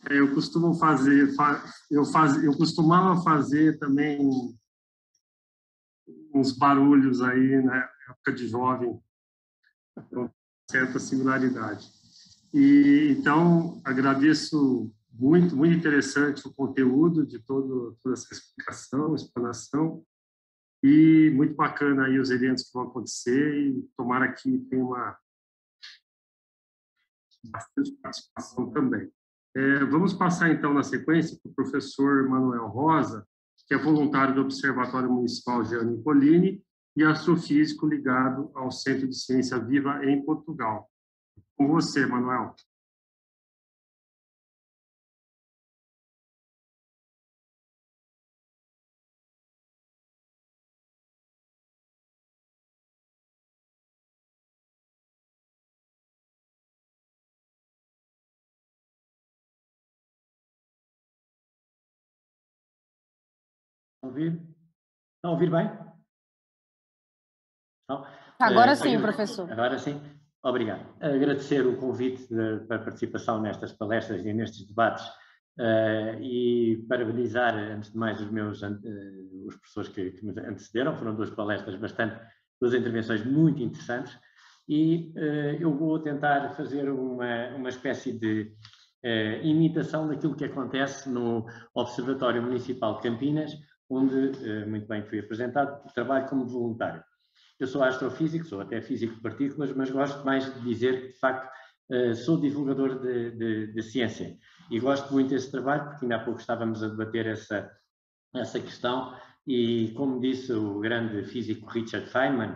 Eu costumo eu costumava fazer também uns barulhos aí na época de jovem, com certa similaridade. E então agradeço muito, muito interessante o conteúdo de toda essa explanação, e muito bacana aí os eventos que vão acontecer, e tomara que tenha bastante participação também. Vamos passar, então, na sequência, para o professor Manuel Rosa, que é voluntário do Observatório Municipal Gianni Colini e astrofísico ligado ao Centro de Ciência Viva em Portugal. Com você, Manuel. Ouvir? Estão a ouvir bem? Não? Agora sim, professor. Agora sim. Obrigado. Agradecer o convite para a participação nestas palestras e nestes debates e parabenizar, antes de mais, os professores que me antecederam. Foram duas intervenções muito interessantes, e eu vou tentar fazer uma espécie de imitação daquilo que acontece no Observatório Municipal de Campinas, onde, muito bem fui apresentado, trabalho como voluntário. Eu sou astrofísico, sou até físico de partículas, mas gosto mais de dizer que, de facto, Sou divulgador de ciência e gosto muito desse trabalho, porque ainda há pouco estávamos a debater essa questão e, como disse o grande físico Richard Feynman,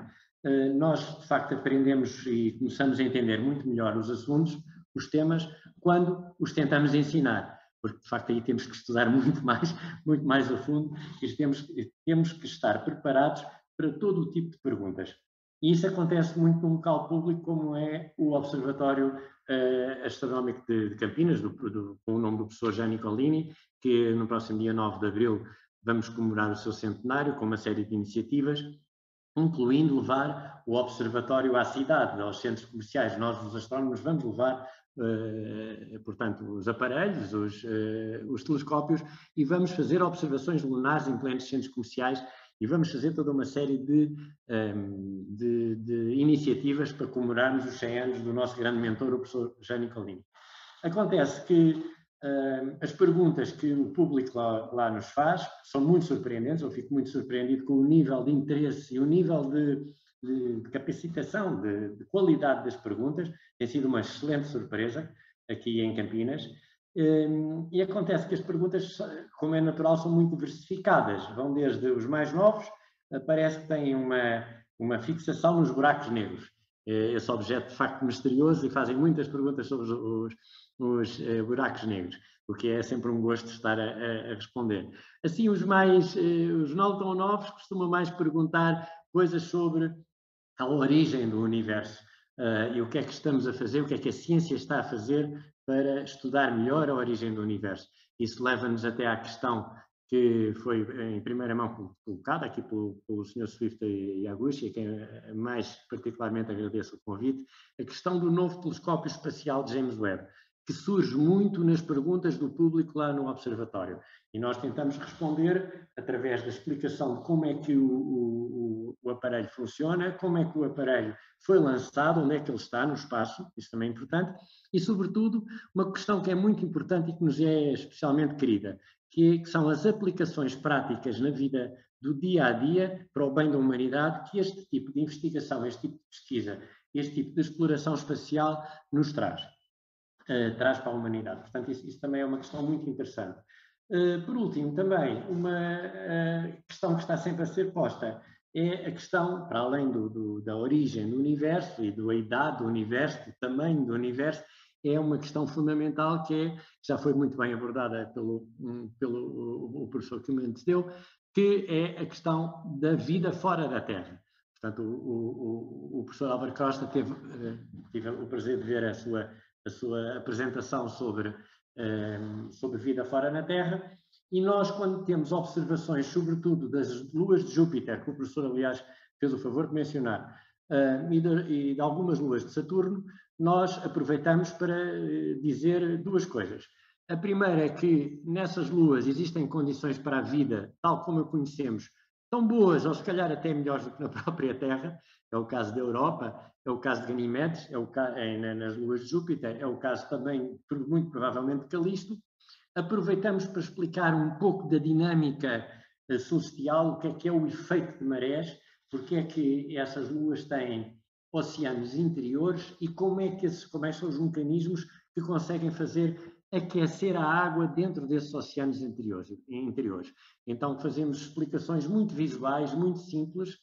nós de facto aprendemos e começamos a entender muito melhor os assuntos, os temas, quando os tentamos ensinar, porque de facto aí temos que estudar muito mais a fundo e temos que estar preparados para todo o tipo de perguntas. E isso acontece muito num local público como é o Observatório Astronómico de Campinas, com o nome do professor Jean Nicolini, que no próximo dia 9 de abril vamos comemorar o seu centenário com uma série de iniciativas, incluindo levar o observatório à cidade, aos centros comerciais. Nós, os astrónomos, vamos levar, portanto, os aparelhos, os telescópios, e vamos fazer observações lunares em plenos centros comerciais e vamos fazer toda uma série de iniciativas para comemorarmos os 100 anos do nosso grande mentor, o professor Jean Nicolini. Acontece que as perguntas que o público lá nos faz são muito surpreendentes. Eu fico muito surpreendido com o nível de interesse e o nível de capacitação, de qualidade das perguntas. Tem sido uma excelente surpresa aqui em Campinas. E acontece que as perguntas, como é natural, são muito diversificadas. Vão desde os mais novos, parece que têm uma fixação nos buracos negros. Esse objeto de facto misterioso, e fazem muitas perguntas sobre os buracos negros, o que é sempre um gosto estar a responder. Assim, os não tão novos costumam mais perguntar coisas sobre a origem do universo e o que é que estamos a fazer, o que é que a ciência está a fazer para estudar melhor a origem do universo. Isso leva-nos até à questão que foi em primeira mão colocada aqui pelo Sr. Swift Yaguchi, a quem mais particularmente agradeço o convite, a questão do novo telescópio espacial de James Webb, que surge muito nas perguntas do público lá no observatório. E nós tentamos responder através da explicação de como é que o aparelho funciona, como é que o aparelho foi lançado, onde é que ele está no espaço, isso também é importante, e sobretudo uma questão que é muito importante e que nos é especialmente querida, que são as aplicações práticas na vida do dia a dia para o bem da humanidade que este tipo de investigação, este tipo de pesquisa, este tipo de exploração espacial nos traz para a humanidade. Portanto, isso também é uma questão muito interessante. Por último, também, uma questão que está sempre a ser posta é a questão, para além da origem do universo e da idade do universo, do tamanho do universo, é uma questão fundamental que já foi muito bem abordada pelo professor que me antecedeu, que é a questão da vida fora da Terra. Portanto, o professor Álvaro Costa tive o prazer de ver a sua apresentação sobre vida fora na Terra, e nós, quando temos observações, sobretudo das luas de Júpiter, que o professor, aliás, fez o favor de mencionar, e de algumas luas de Saturno, nós aproveitamos para dizer duas coisas. A primeira é que nessas luas existem condições para a vida, tal como a conhecemos, tão boas, ou se calhar até melhores do que na própria Terra. É o caso da Europa, é o caso de Ganimedes, nas luas de Júpiter, é o caso também, muito provavelmente, de Calisto. Aproveitamos para explicar um pouco da dinâmica celestial, o que é o efeito de marés, porque é que essas luas têm oceanos interiores e como são os mecanismos que conseguem fazer aquecer a água dentro desses oceanos interiores. Então fazemos explicações muito visuais, muito simples,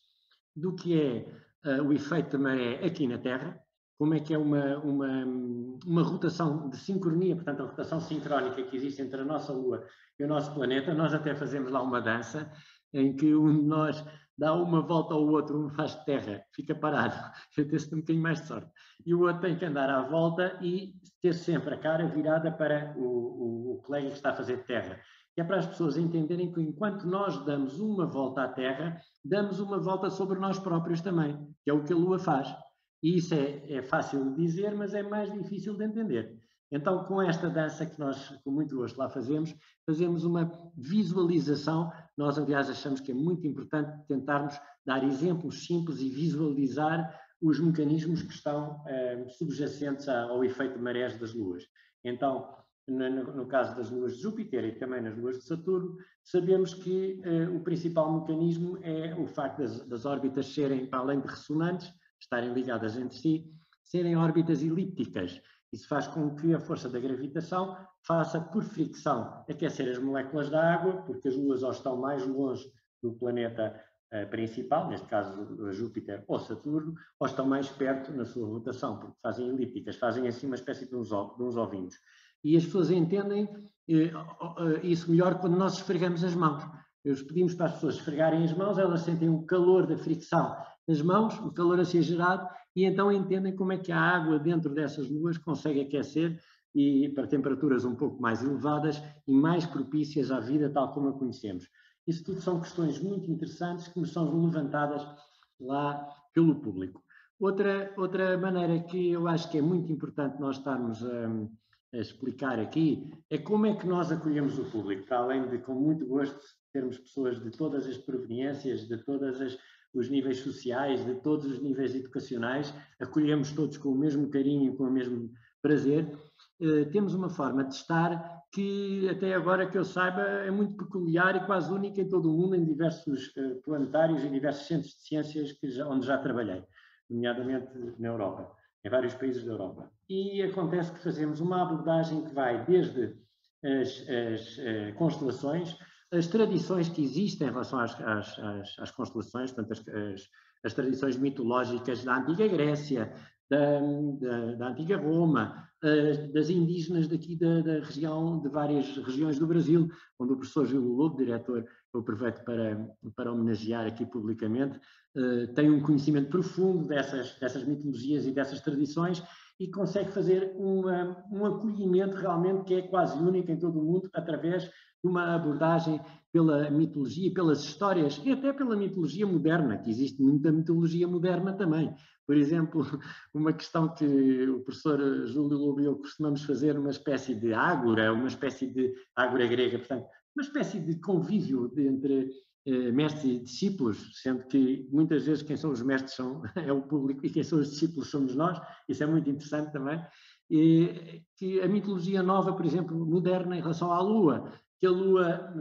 do que é o efeito da maré aqui na Terra, como é que é uma rotação de sincronia, portanto a rotação sincrónica que existe entre a nossa Lua e o nosso planeta. Nós até fazemos lá uma dança em que um de nós dá uma volta ao outro, um faz de terra, fica parado, eu tenho um bocadinho mais de sorte, e o outro tem que andar à volta e ter sempre a cara virada para o colega que está a fazer de terra. Que é para as pessoas entenderem que enquanto nós damos uma volta à Terra, damos uma volta sobre nós próprios também, que é o que a Lua faz. E isso é fácil de dizer, mas é mais difícil de entender. Então, com esta dança que nós, com muito gosto, lá fazemos uma visualização. Nós, aliás, achamos que é muito importante tentarmos dar exemplos simples e visualizar os mecanismos que estão subjacentes ao efeito de marés das luas. Então, no caso das luas de Júpiter e também nas luas de Saturno, sabemos que o principal mecanismo é o facto das órbitas serem, para além de ressonantes, estarem ligadas entre si, serem órbitas elípticas. Isso faz com que a força da gravitação faça, por fricção, aquecer as moléculas da água, porque as luas ou estão mais longe do planeta principal, neste caso Júpiter ou Saturno, ou estão mais perto na sua rotação, porque fazem elípticas, fazem assim uma espécie de uns ovinhos. E as pessoas entendem isso melhor quando nós esfregamos as mãos. Nós pedimos para as pessoas esfregarem as mãos, elas sentem o calor da fricção nas mãos, o calor a ser gerado, e então entendem como é que a água dentro dessas luas consegue aquecer e para temperaturas um pouco mais elevadas e mais propícias à vida tal como a conhecemos. Isso tudo são questões muito interessantes que nos são levantadas lá pelo público. Outra maneira que eu acho que é muito importante nós estarmos a explicar aqui é como é que nós acolhemos o público, para além de, com muito gosto, termos pessoas de todas as proveniências, de todos os níveis sociais, de todos os níveis educacionais, acolhemos todos com o mesmo carinho e com o mesmo prazer. Temos uma forma de estar que, até agora que eu saiba, é muito peculiar e quase única em todo o mundo, em diversos planetários e diversos centros de ciências onde já trabalhei, nomeadamente na Europa, em vários países da Europa. E acontece que fazemos uma abordagem que vai desde as constelações, as tradições que existem em relação às constelações, portanto, as tradições mitológicas da antiga Grécia, da antiga Roma, das indígenas daqui da região, de várias regiões do Brasil, onde o professor Gil Lobo, diretor, eu aproveito para homenagear aqui publicamente, tem um conhecimento profundo dessas mitologias e dessas tradições e consegue fazer um acolhimento realmente que é quase único em todo o mundo, através de uma abordagem pela mitologia, pelas histórias e até pela mitologia moderna, que existe muita mitologia moderna também. Por exemplo, uma questão que o professor Júlio Lobo e eu costumamos fazer, uma espécie de ágora, uma espécie de ágora grega, portanto, uma espécie de convívio entre mestres e discípulos, sendo que muitas vezes quem são os mestres é o público e quem são os discípulos somos nós, isso é muito interessante também, e que a mitologia nova, por exemplo, moderna em relação à Lua, que a Lua,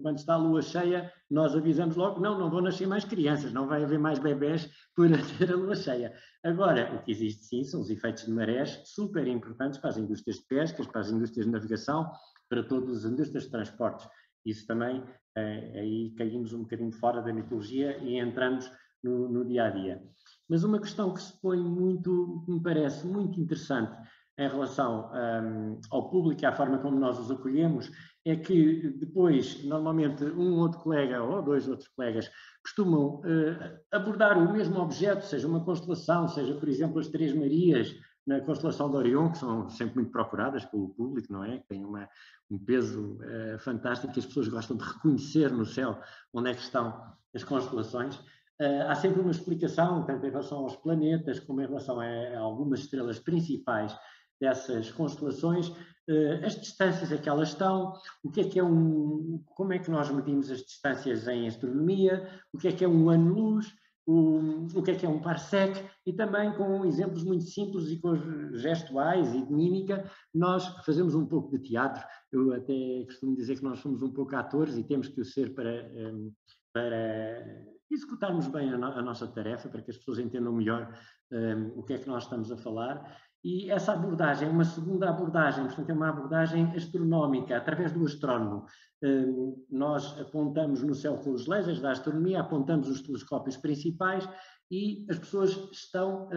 quando está a Lua cheia, nós avisamos logo, não vão nascer mais crianças, não vai haver mais bebés por ter a Lua cheia. Agora, o que existe sim são os efeitos de marés super importantes para as indústrias de pescas, para as indústrias de navegação, para todas as indústrias de transportes. Isso também, aí caímos um bocadinho fora da mitologia e entramos no dia a dia. Mas uma questão que se põe muito, me parece muito interessante em relação ao público e à forma como nós os acolhemos, é que depois, normalmente, um outro colega ou dois outros colegas costumam abordar o mesmo objeto, seja uma constelação, seja, por exemplo, as Três Marias na constelação de Orion, que são sempre muito procuradas pelo público, não é? Que têm um peso fantástico, que as pessoas gostam de reconhecer no céu onde é que estão as constelações. Há sempre uma explicação, tanto em relação aos planetas, como em relação a algumas estrelas principais dessas constelações, as distâncias a que elas estão, o que é como é que nós medimos as distâncias em astronomia, o que é um ano-luz, o que é um parsec, e também com exemplos muito simples e com gestuais e de mímica, nós fazemos um pouco de teatro. Eu até costumo dizer que nós somos um pouco atores e temos que o ser para executarmos bem a nossa tarefa, para que as pessoas entendam melhor o que é que nós estamos a falar. E essa abordagem é uma segunda abordagem, portanto é uma abordagem astronómica, através do astrónomo. Nós apontamos no céu com os lasers da astronomia, apontamos os telescópios principais e as pessoas estão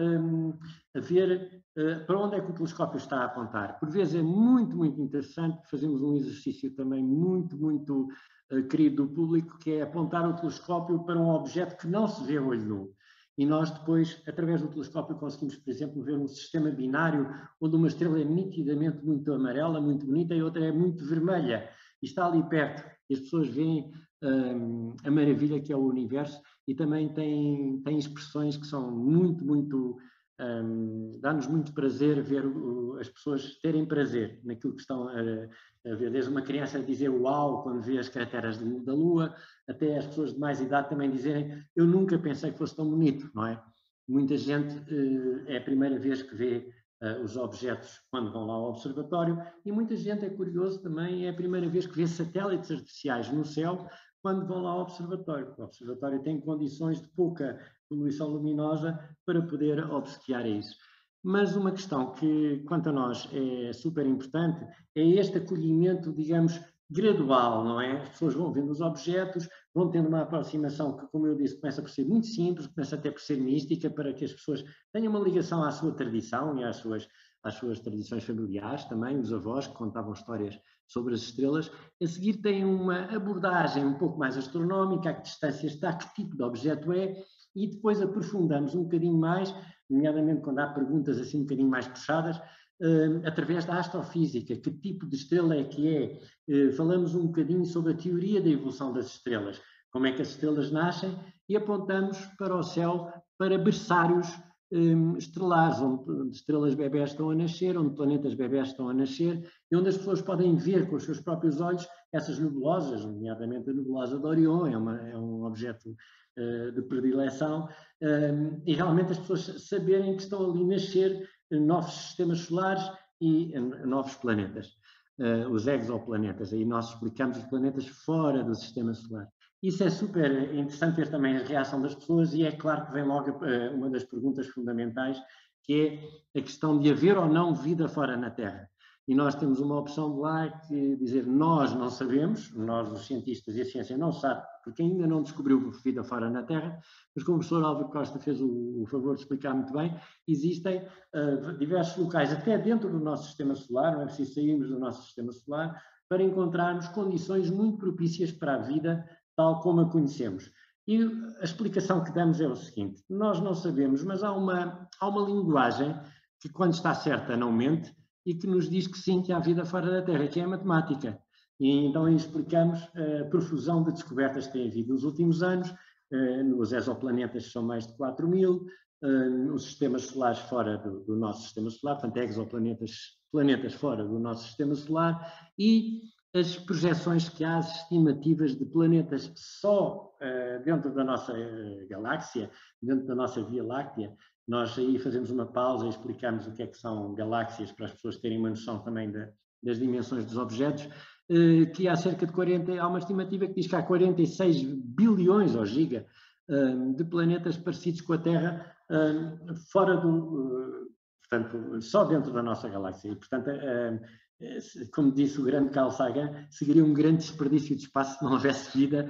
a ver para onde é que o telescópio está a apontar. Por vezes é muito, muito interessante, fazemos um exercício também muito, muito querido do público, que é apontar o telescópio para um objeto que não se vê a olho nu. E nós depois, através do telescópio, conseguimos, por exemplo, ver um sistema binário onde uma estrela é nitidamente muito amarela, muito bonita, e outra é muito vermelha. E está ali perto. E as pessoas veem a maravilha que é o universo e também tem expressões que são muito, muito... dá-nos muito prazer ver as pessoas terem prazer naquilo que estão a ver. Desde uma criança dizer uau quando vê as crateras da Lua, até as pessoas de mais idade também dizerem eu nunca pensei que fosse tão bonito, não é? Muita gente é a primeira vez que vê os objetos quando vão lá ao observatório e muita gente, é curioso também, é a primeira vez que vê satélites artificiais no céu quando vão lá ao observatório. O observatório tem condições de pouca poluição luminosa para poder obsequiar a isso. Mas uma questão que, quanto a nós, é super importante é este acolhimento, digamos, gradual, não é? As pessoas vão vendo os objetos, vão tendo uma aproximação que, como eu disse, começa por ser muito simples, começa até por ser mística, para que as pessoas tenham uma ligação à sua tradição e às suas tradições familiares também, os avós que contavam histórias sobre as estrelas. A seguir tem uma abordagem um pouco mais astronómica, a que distância está, que tipo de objeto é, e depois aprofundamos um bocadinho mais, nomeadamente quando há perguntas assim um bocadinho mais puxadas, através da astrofísica, que tipo de estrela é que é, falamos um bocadinho sobre a teoria da evolução das estrelas, como é que as estrelas nascem, e apontamos para o céu, para berçários estelares, onde estrelas bebés estão a nascer, onde planetas bebés estão a nascer, e onde as pessoas podem ver com os seus próprios olhos essas nebulosas, nomeadamente a nebulosa de Orion, é um objeto de predileção, e realmente as pessoas saberem que estão ali a nascer novos sistemas solares e novos planetas, os exoplanetas. Aí nós explicamos os planetas fora do sistema solar. Isso é super interessante ver também a reação das pessoas, e é claro que vem logo uma das perguntas fundamentais, que é a questão de haver ou não vida fora na Terra. E nós temos uma opção de lá que dizer nós não sabemos, nós os cientistas e a ciência não sabe, porque ainda não descobriu vida fora na Terra, mas como o professor Álvaro Costa fez o favor de explicar muito bem, existem diversos locais, até dentro do nosso sistema solar, não é preciso sairmos do nosso sistema solar, para encontrarmos condições muito propícias para a vida tal como a conhecemos. E a explicação que damos é o seguinte: nós não sabemos, mas há uma linguagem que, quando está certa, não mente, e que nos diz que sim, que há vida fora da Terra, que é a matemática. E então aí explicamos a profusão de descobertas que tem havido nos últimos anos. Os exoplanetas são mais de 4.000, os sistemas solares fora do nosso sistema solar, portanto, planetas fora do nosso sistema solar, e as projeções que há, as estimativas de planetas só dentro da nossa galáxia, dentro da nossa Via Láctea. Nós aí fazemos uma pausa e explicamos o que é que são galáxias, para as pessoas terem uma noção também das dimensões dos objetos, que há cerca de 40, há uma estimativa que diz que há 46 bilhões, ou giga, de planetas parecidos com a Terra, fora portanto, só dentro da nossa galáxia. E, portanto, como disse o grande Carl Sagan, seria um grande desperdício de espaço se não houvesse vida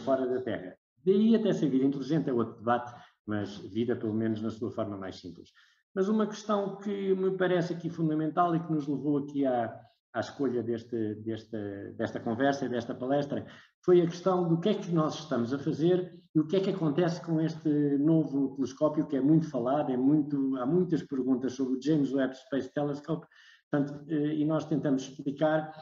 fora da Terra. Daí até ser vida inteligente é outro debate, mas vida pelo menos na sua forma mais simples. Mas uma questão que me parece aqui fundamental e que nos levou aqui à escolha desta conversa e desta palestra foi a questão do que é que nós estamos a fazer e o que é que acontece com este novo telescópio que é muito falado, há muitas perguntas sobre o James Webb Space Telescope. Portanto, e nós tentamos explicar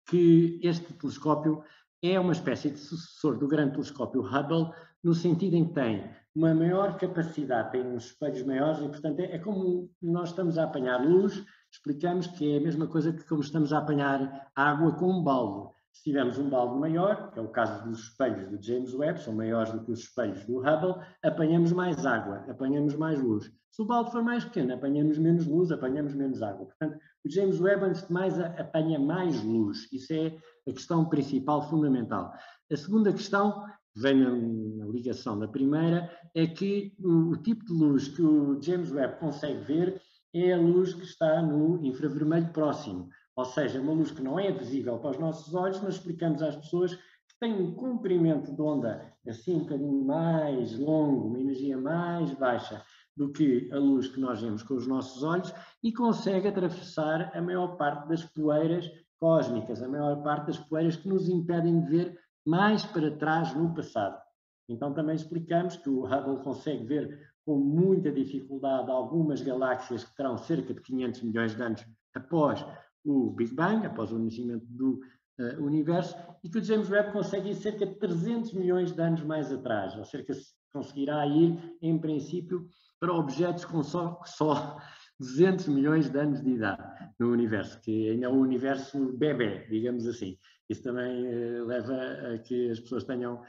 que este telescópio é uma espécie de sucessor do grande telescópio Hubble, no sentido em que tem uma maior capacidade, tem uns espelhos maiores e, portanto, é como nós estamos a apanhar luz, explicamos que é a mesma coisa que como estamos a apanhar água com um balde. Se tivermos um balde maior, que é o caso dos espelhos do James Webb, são maiores do que os espelhos do Hubble, apanhamos mais água, apanhamos mais luz. Se o balde for mais pequeno, apanhamos menos luz, apanhamos menos água. Portanto, o James Webb, antes de mais, apanha mais luz. Isso é a questão principal, fundamental. A segunda questão, que vem na ligação da primeira, é que o tipo de luz que o James Webb consegue ver é a luz que está no infravermelho próximo. Ou seja, uma luz que não é visível para os nossos olhos, mas explicamos às pessoas que tem um comprimento de onda assim um bocadinho mais longo, uma energia mais baixa do que a luz que nós vemos com os nossos olhos e consegue atravessar a maior parte das poeiras cósmicas, a maior parte das poeiras que nos impedem de ver mais para trás no passado. Então também explicamos que o Hubble consegue ver com muita dificuldade algumas galáxias que terão cerca de 500 milhões de anos após o Big Bang, após o nascimento do universo, e que o James Webb consegue ir cerca de 300 milhões de anos mais atrás, ou cerca conseguirá ir, em princípio, para objetos com só 200 milhões de anos de idade no universo, que ainda é um universo bebé, digamos assim. Isso também leva a que as pessoas tenham...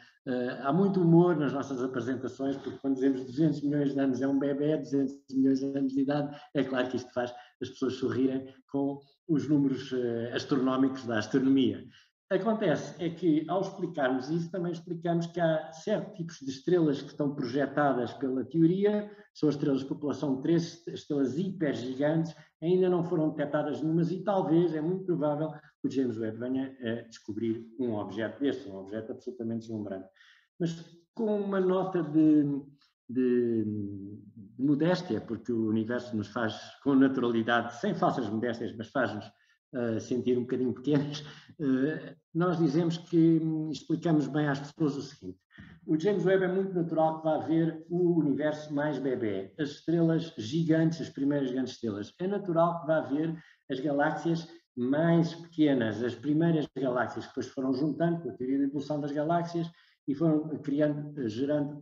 há muito humor nas nossas apresentações, porque quando dizemos 200 milhões de anos é um bebé, 200 milhões de anos de idade, é claro que isto faz as pessoas sorrirem com os números astronómicos da astronomia. Acontece é que, ao explicarmos isso, também explicamos que há certos tipos de estrelas que estão projetadas pela teoria, são as estrelas de população de 3, estrelas hipergigantes, ainda não foram detectadas nenhumas e talvez, é muito provável, que o James Webb venha a descobrir um objeto deste, um objeto absolutamente deslumbrante. Mas com uma nota de modéstia, porque o universo nos faz com naturalidade, sem falsas modéstias, mas faz-nos sentir um bocadinho pequenos, nós dizemos que explicamos bem às pessoas o seguinte: o James Webb é muito natural que vá ver o universo mais bebê, as estrelas gigantes, as primeiras grandes estrelas. É natural que vá ver as galáxias mais pequenas, as primeiras galáxias que depois foram juntando com a teoria da evolução das galáxias e foram criando, gerando,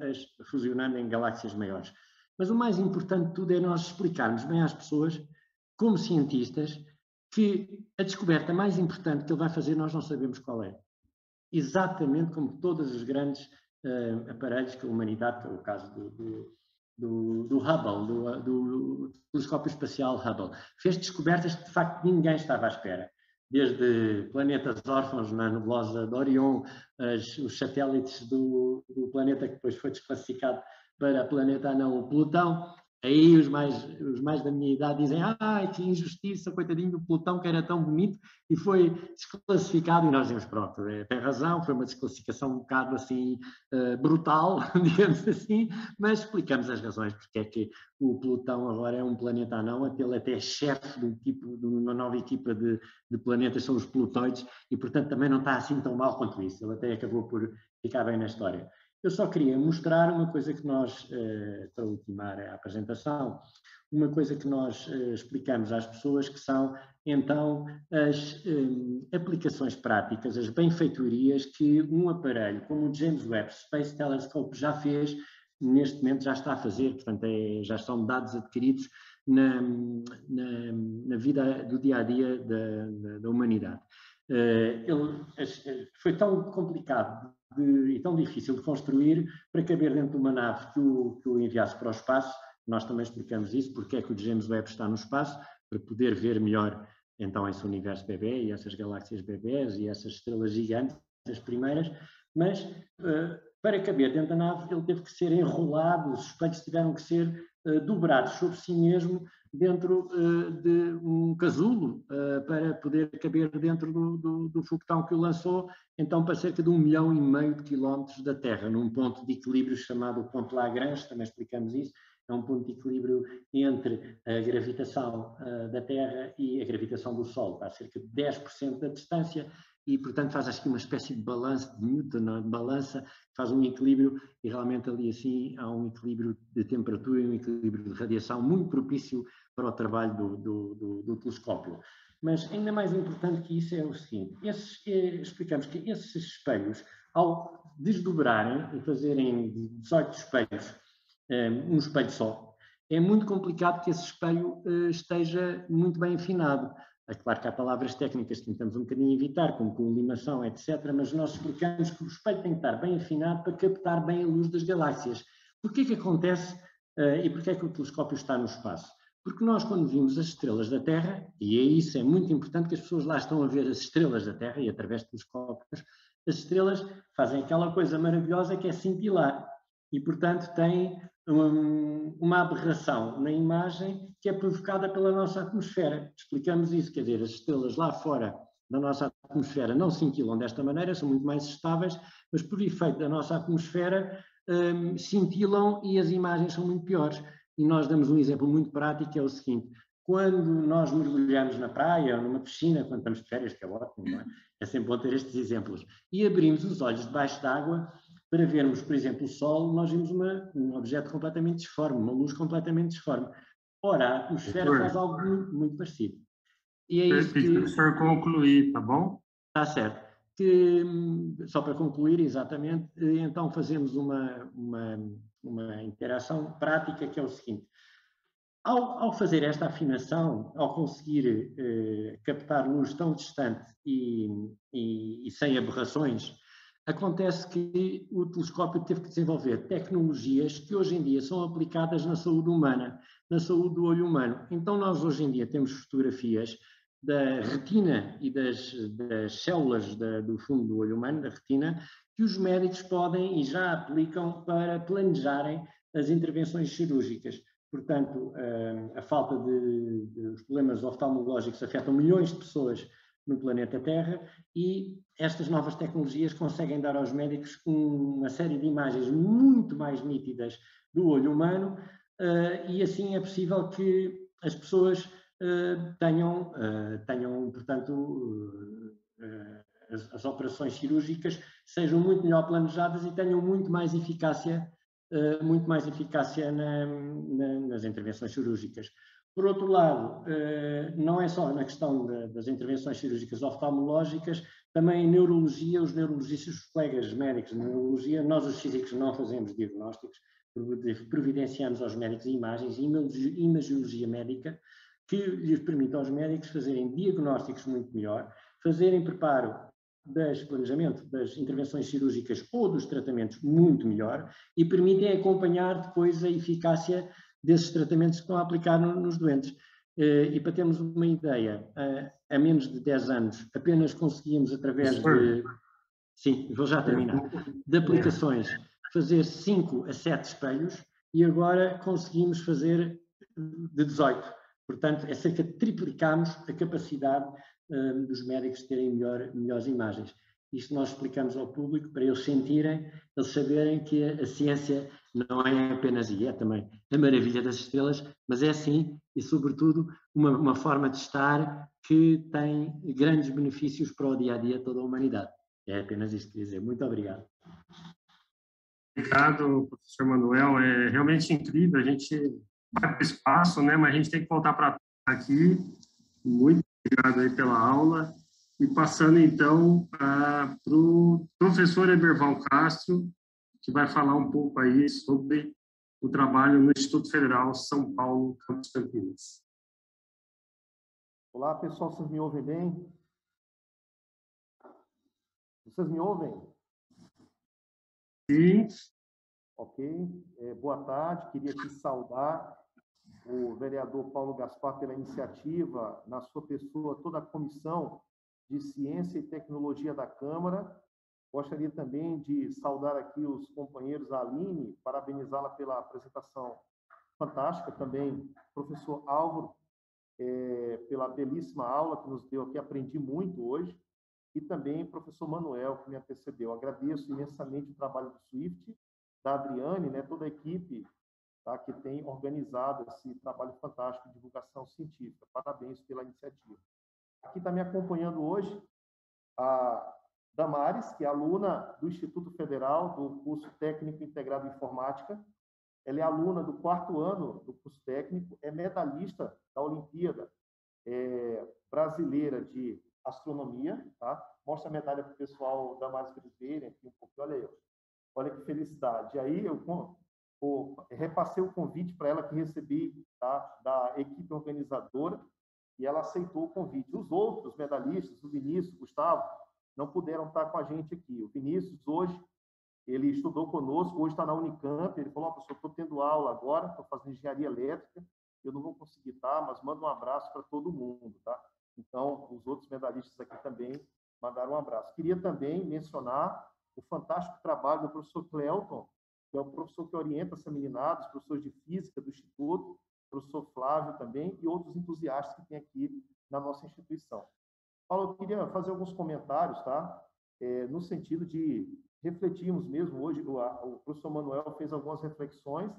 fusionando em galáxias maiores. Mas o mais importante de tudo é nós explicarmos bem às pessoas, como cientistas, que a descoberta mais importante que ele vai fazer nós não sabemos qual é. Exatamente como todos os grandes aparelhos que a humanidade, que é o caso do Hubble, do telescópio espacial Hubble, fez descobertas que de facto ninguém estava à espera. Desde planetas órfãos na nebulosa de Orion, os satélites do planeta que depois foi desclassificado para planeta anão, o Plutão. Aí os mais da minha idade dizem: que injustiça, coitadinho do Plutão, que era tão bonito e foi desclassificado. E nós dizemos: pronto, tem razão, foi uma desclassificação um bocado assim brutal, digamos assim, mas explicamos as razões porque é que o Plutão agora é um planeta anão, ele até é chefe de uma nova equipa de planetas, são os plutóides, e portanto também não está assim tão mal quanto isso, ele até acabou por ficar bem na história. Eu só queria mostrar uma coisa que nós, para ultimar a apresentação, uma coisa que nós explicamos às pessoas, que são, então, as aplicações práticas, as benfeitorias que um aparelho como o James Webb Space Telescope já fez, neste momento já está a fazer, portanto, já são dados adquiridos na vida do dia-a-dia da humanidade. Foi tão complicado e tão difícil de construir para caber dentro de uma nave que o enviasse para o espaço. Nós também explicamos isso, porque é que o James Webb está no espaço, para poder ver melhor então esse universo bebê e essas galáxias bebés e essas estrelas gigantes, as primeiras, mas para caber dentro da nave ele teve que ser enrolado, os espelhos tiveram que ser dobrados sobre si mesmo dentro de um casulo para poder caber dentro do foguetão que o lançou, então para cerca de 1,5 milhão de quilómetros da Terra, num ponto de equilíbrio chamado ponto Lagrange, também explicamos isso. É um ponto de equilíbrio entre a gravitação da Terra e a gravitação do Sol, está a cerca de 10% da distância e, portanto, faz aqui uma espécie de balanço de Newton, de balança, faz um equilíbrio e realmente ali assim há um equilíbrio de temperatura e um equilíbrio de radiação muito propício para o trabalho do telescópio. Mas ainda mais importante que isso é o seguinte: explicamos que esses espelhos, ao desdobrarem e fazerem 18 espelhos, um espelho só, é muito complicado que esse espelho esteja muito bem afinado. É claro que há palavras técnicas que tentamos um bocadinho evitar, como colimação, etc., mas nós explicamos que o espelho tem que estar bem afinado para captar bem a luz das galáxias. Porquê que acontece e porquê que o telescópio está no espaço? Porque nós, quando vimos as estrelas da Terra, e isso é muito importante que as pessoas lá estão a ver as estrelas da Terra, e através de telescópios, as estrelas fazem aquela coisa maravilhosa que é cintilar. E, portanto, têm uma aberração na imagem que é provocada pela nossa atmosfera. Explicamos isso, quer dizer, as estrelas lá fora da nossa atmosfera não cintilam desta maneira, são muito mais estáveis, mas por efeito da nossa atmosfera cintilam e as imagens são muito piores. E nós damos um exemplo muito prático, que é o seguinte: quando nós mergulhamos na praia ou numa piscina, quando estamos de férias, que é ótimo, não é? É sempre bom ter estes exemplos, e abrimos os olhos debaixo d'água para vermos, por exemplo, o Sol, nós vimos um objeto completamente disforme, uma luz completamente disforme. Ora, a atmosfera faz algo muito, muito parecido. E é isso que... o senhor concluir, tá bom? Está certo. Só para concluir, exatamente, então fazemos uma interação prática, que é o seguinte: ao fazer esta afinação, ao conseguir captar luz tão distante e sem aberrações, acontece que o telescópio teve que desenvolver tecnologias que hoje em dia são aplicadas na saúde humana, na saúde do olho humano. Então nós hoje em dia temos fotografias da retina e das células do fundo do olho humano, da retina, que os médicos podem e já aplicam para planejarem as intervenções cirúrgicas. Portanto, a falta os problemas oftalmológicos afetam milhões de pessoas no planeta Terra e estas novas tecnologias conseguem dar aos médicos uma série de imagens muito mais nítidas do olho humano e assim é possível que as pessoas tenham, portanto, as operações cirúrgicas sejam muito melhor planejadas e tenham muito mais eficácia nas intervenções cirúrgicas. Por outro lado, não é só na questão das intervenções cirúrgicas oftalmológicas, também em neurologia, os neurologistas, os colegas médicos de neurologia, nós os físicos não fazemos diagnósticos, providenciamos aos médicos imagens e imagiologia médica que lhes permite aos médicos fazerem diagnósticos muito melhor, fazerem preparo planejamento das intervenções cirúrgicas ou dos tratamentos muito melhor e permitem acompanhar depois a eficácia desses tratamentos que estão a aplicar nos doentes. E para termos uma ideia, há menos de 10 anos apenas conseguimos através de... Sim, vou já terminar. De aplicações, fazer 5 a 7 espelhos e agora conseguimos fazer de 18. Portanto, é cerca de triplicamos a capacidade dos médicos terem melhores imagens. Isto nós explicamos ao público para eles sentirem, eles saberem que a ciência não é apenas, e é também, a maravilha das estrelas, mas é sim, e sobretudo, uma forma de estar que tem grandes benefícios para o dia-a-dia de toda a humanidade. É apenas isto que queria dizer. Muito obrigado. Obrigado, professor Manuel. É realmente incrível. A gente vai para o espaço, né? Mas a gente tem que voltar para aqui. Muito obrigado aí pela aula. E passando, então, para o professor Eberval Castro, que vai falar um pouco aí sobre o trabalho no Instituto Federal São Paulo, Campus Campinas. Olá, pessoal, vocês me ouvem bem? Vocês me ouvem? Sim. Ok. Boa tarde. Queria aqui saudar o vereador Paulo Gaspar pela iniciativa, na sua pessoa, toda a comissão de Ciência e Tecnologia da Câmara. Gostaria também de saudar aqui os companheiros Aline, parabenizá-la pela apresentação fantástica, também professor Álvaro, pela belíssima aula que nos deu aqui, aprendi muito hoje, e também professor Manuel, que me antecedeu. Agradeço imensamente o trabalho do SWIFT, da Adriane, né, toda a equipe, tá, que tem organizado esse trabalho fantástico de divulgação científica. Parabéns pela iniciativa. Aqui está me acompanhando hoje a Damares, que é aluna do Instituto Federal, do curso Técnico Integrado em Informática. Ela é aluna do 4º ano do curso técnico, é medalhista da Olimpíada Brasileira de Astronomia. Tá? Mostra a medalha para o pessoal, Damares, para eles verem aqui um pouco. Olha aí, olha que felicidade. Aí eu repassei o convite para ela que recebi, tá, da equipe organizadora, e ela aceitou o convite. Os outros medalhistas, o Vinícius, o Gustavo, não puderam estar com a gente aqui. O Vinícius, hoje, ele estudou conosco, hoje está na Unicamp. Ele falou: professor, estou tendo aula agora, estou fazendo engenharia elétrica, eu não vou conseguir estar, mas manda um abraço para todo mundo. Tá? Então, os outros medalhistas aqui também mandaram um abraço. Queria também mencionar o fantástico trabalho do professor Clelton, que é o professor que orienta essa meninada, os professores de física do Instituto, o professor Flávio também, e outros entusiastas que tem aqui na nossa instituição. Paulo, eu queria fazer alguns comentários, tá? No sentido de refletirmos mesmo. Hoje, o professor Manuel fez algumas reflexões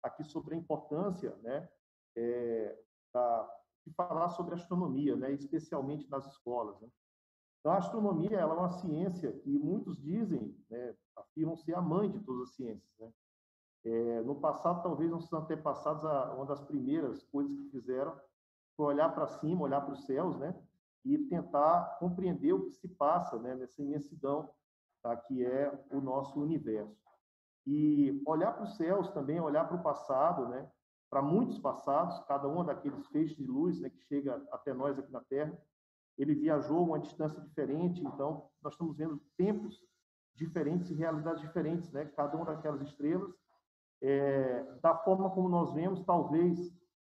aqui sobre a importância, né, de falar sobre astronomia, né, especialmente nas escolas. Né? Então, a astronomia ela é uma ciência que muitos dizem, né, afirmam ser a mãe de todas as ciências. Né? No passado, talvez nossos antepassados, uma das primeiras coisas que fizeram foi olhar para cima, olhar para os céus, né, e tentar compreender o que se passa, né, nessa imensidão, tá, que é o nosso universo. E olhar para os céus também, olhar para o passado, né, para muitos passados, cada um daqueles feixes de luz, né, que chega até nós aqui na Terra, ele viajou a uma distância diferente, então nós estamos vendo tempos diferentes e realidades diferentes, né, cada uma daquelas estrelas. Da forma como nós vemos, talvez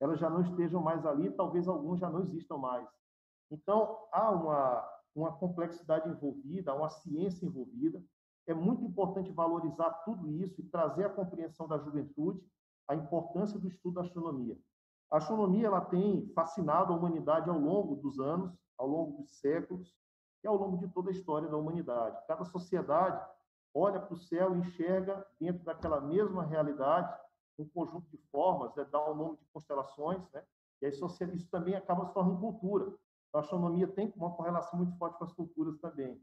elas já não estejam mais ali, talvez alguns já não existam mais. Então, há uma complexidade envolvida, há uma ciência envolvida. É muito importante valorizar tudo isso e trazer a compreensão da juventude a importância do estudo da astronomia. A astronomia ela tem fascinado a humanidade ao longo dos anos, ao longo dos séculos e ao longo de toda a história da humanidade. Cada sociedade olha para o céu e enxerga dentro daquela mesma realidade um conjunto de formas, dá o nome de constelações, né? E aí isso também acaba se tornando cultura. A astronomia tem uma correlação muito forte com as culturas também.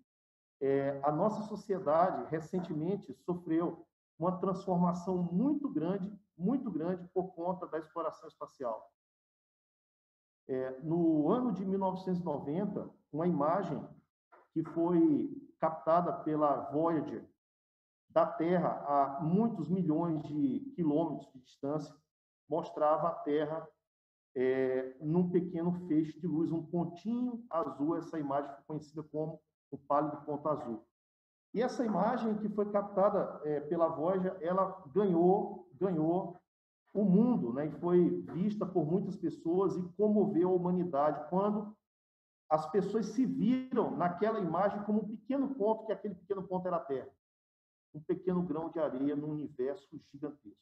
A nossa sociedade, recentemente, sofreu uma transformação muito grande por conta da exploração espacial. No ano de 1990, uma imagem que foi captada pela Voyager da Terra a muitos milhões de quilômetros de distância mostrava a Terra num pequeno feixe de luz, um pontinho azul. Essa imagem foi conhecida como o pálido ponto azul. E essa imagem que foi captada pela Voyager, ela ganhou o mundo, né? E foi vista por muitas pessoas e comoveu a humanidade quando as pessoas se viram naquela imagem como um pequeno ponto, que aquele pequeno ponto era a Terra. Um pequeno grão de areia num universo gigantesco.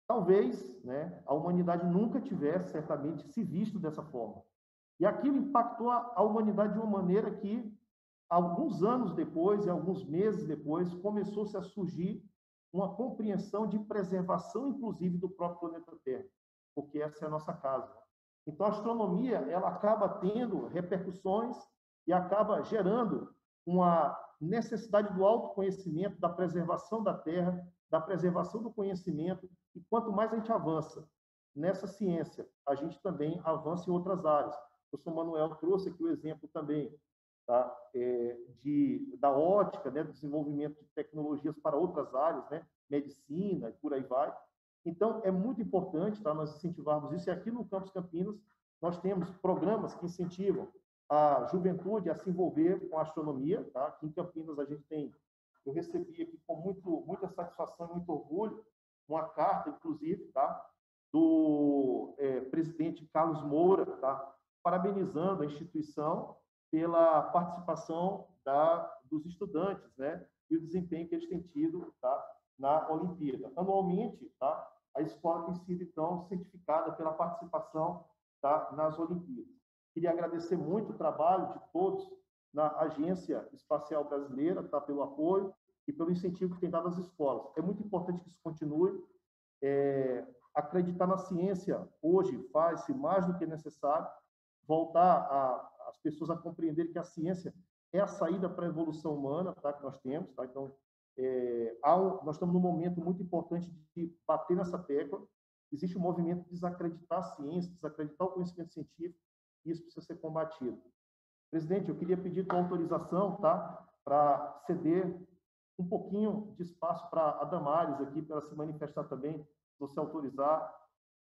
Talvez, né, a humanidade nunca tivesse, certamente, se visto dessa forma. E aquilo impactou a humanidade de uma maneira que, alguns anos depois e alguns meses depois, começou-se a surgir uma compreensão de preservação, inclusive, do próprio planeta Terra, porque essa é a nossa casa. Então, a astronomia ela acaba tendo repercussões e acaba gerando uma necessidade do autoconhecimento, da preservação da Terra, da preservação do conhecimento, e quanto mais a gente avança nessa ciência, a gente também avança em outras áreas. O professor Manuel trouxe aqui o exemplo também tá? Da ótica, né? Do desenvolvimento de tecnologias para outras áreas, né? Medicina e por aí vai. Então, é muito importante tá? Nós incentivarmos isso, e aqui no Campus Campinas nós temos programas que incentivam a juventude a se envolver com a astronomia. Tá? Aqui em Campinas a gente tem, eu recebi aqui com muita satisfação e muito orgulho, uma carta, inclusive, tá? Do presidente Carlos Moura, tá? Parabenizando a instituição pela participação dos estudantes, né? E o desempenho que eles têm tido, tá? Na Olimpíada. Anualmente, tá? A escola tem sido, então, certificada pela participação, tá? Nas Olimpíadas. Queria agradecer muito o trabalho de todos na Agência Espacial Brasileira, tá? Pelo apoio e pelo incentivo que tem dado às escolas. É muito importante que isso continue. Acreditar na ciência hoje faz-se mais do que necessário. Voltar as pessoas a compreenderem que a ciência é a saída para a evolução humana, tá? Que nós temos. Tá? Então, nós estamos num momento muito importante de bater nessa tecla. Existe um movimento de desacreditar a ciência, desacreditar o conhecimento científico, e isso precisa ser combatido. Presidente, eu queria pedir tua autorização, tá? Para ceder um pouquinho de espaço para a Damares aqui, para ela se manifestar também. Se você autorizar,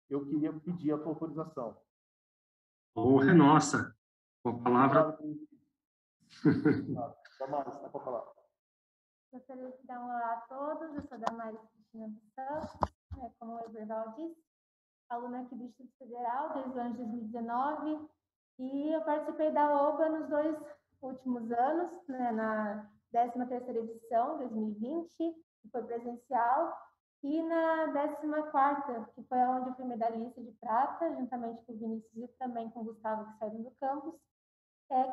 eu queria pedir a tua autorização. Honra é nossa. Com a palavra. Damares, está com a palavra. Gostaria de dar um olá a todos. Eu sou Damares Cristina dos Santos, como o Eberval disse, aluna aqui do Instituto Federal desde o ano de 2019, e eu participei da OBA nos 2 últimos anos, né, na 13ª edição, 2020, que foi presencial, e na 14ª, que foi onde eu fui medalhista de prata, juntamente com o Vinícius e também com o Gustavo, que saíram do campus.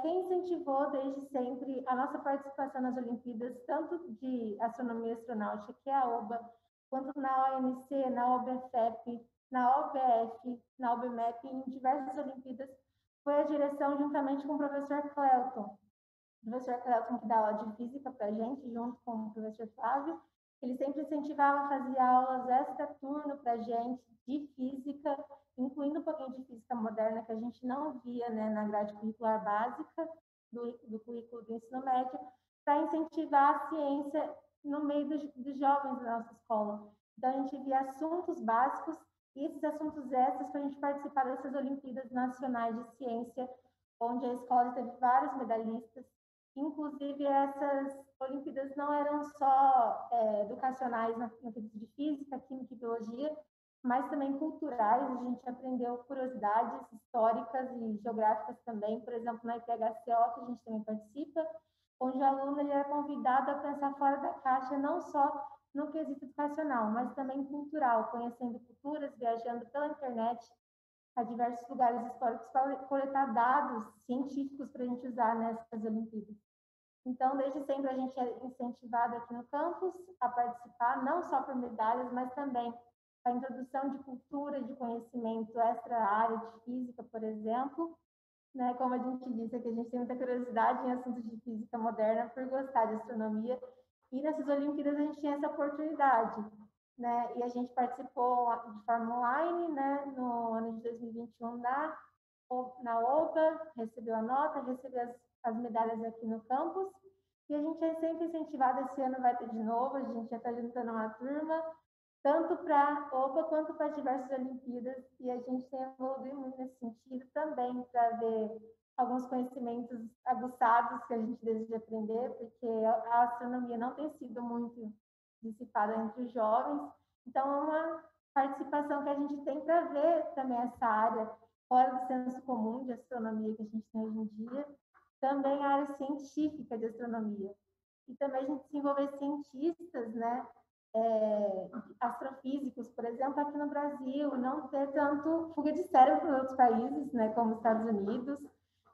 Quem incentivou desde sempre a nossa participação nas Olimpíadas, tanto de astronomia e astronáutica, que é a OBA, quanto na ONC, na OBFEP, na OBF, na OBMEP, em diversas Olimpíadas, foi a direção juntamente com o professor Clelton. O professor Clelton que dá aula de física para a gente, junto com o professor Flávio. Ele sempre incentivava a fazer aulas extra-turno para a gente de física, incluindo um pouquinho de física moderna, que a gente não via, né, na grade curricular básica do currículo do ensino médio, para incentivar a ciência no meio dos jovens da nossa escola. Então, a gente via assuntos básicos e esses assuntos extras para a gente participar dessas Olimpíadas Nacionais de Ciência, onde a escola teve vários medalhistas. Inclusive, essas Olimpíadas não eram só educacionais no quesito de física, química e biologia, mas também culturais. A gente aprendeu curiosidades históricas e geográficas também, por exemplo, na IPHCO, que a gente também participa, onde o aluno ele é convidado a pensar fora da caixa, não só no quesito educacional, mas também cultural, conhecendo culturas, viajando pela internet a diversos lugares históricos para coletar dados científicos para a gente usar nessas Olimpíadas. Então, desde sempre, a gente é incentivado aqui no campus a participar, não só por medalhas, mas também a introdução de cultura, de conhecimento extra-área de física, por exemplo, né? Como a gente disse aqui, a gente tem muita curiosidade em assuntos de física moderna por gostar de astronomia, e nessas Olimpíadas a gente tinha essa oportunidade, né? E a gente participou de forma online, né? No ano de 2021 na OPA, recebeu a nota, recebeu as medalhas aqui no campus, e a gente é sempre incentivado. Esse ano vai ter de novo, a gente já está juntando uma turma, tanto para a OPA quanto para as diversas Olimpíadas, e a gente tem evoluído muito nesse sentido também, para ver alguns conhecimentos aguçados que a gente deseja aprender, porque a astronomia não tem sido muito dissipada entre os jovens, então é uma participação que a gente tem para ver também essa área fora do senso comum de astronomia que a gente tem hoje em dia, também a área científica de astronomia, e também a gente desenvolver cientistas, né, astrofísicos, por exemplo, aqui no Brasil, não ter tanto fuga de cérebro em outros países, né, como Estados Unidos,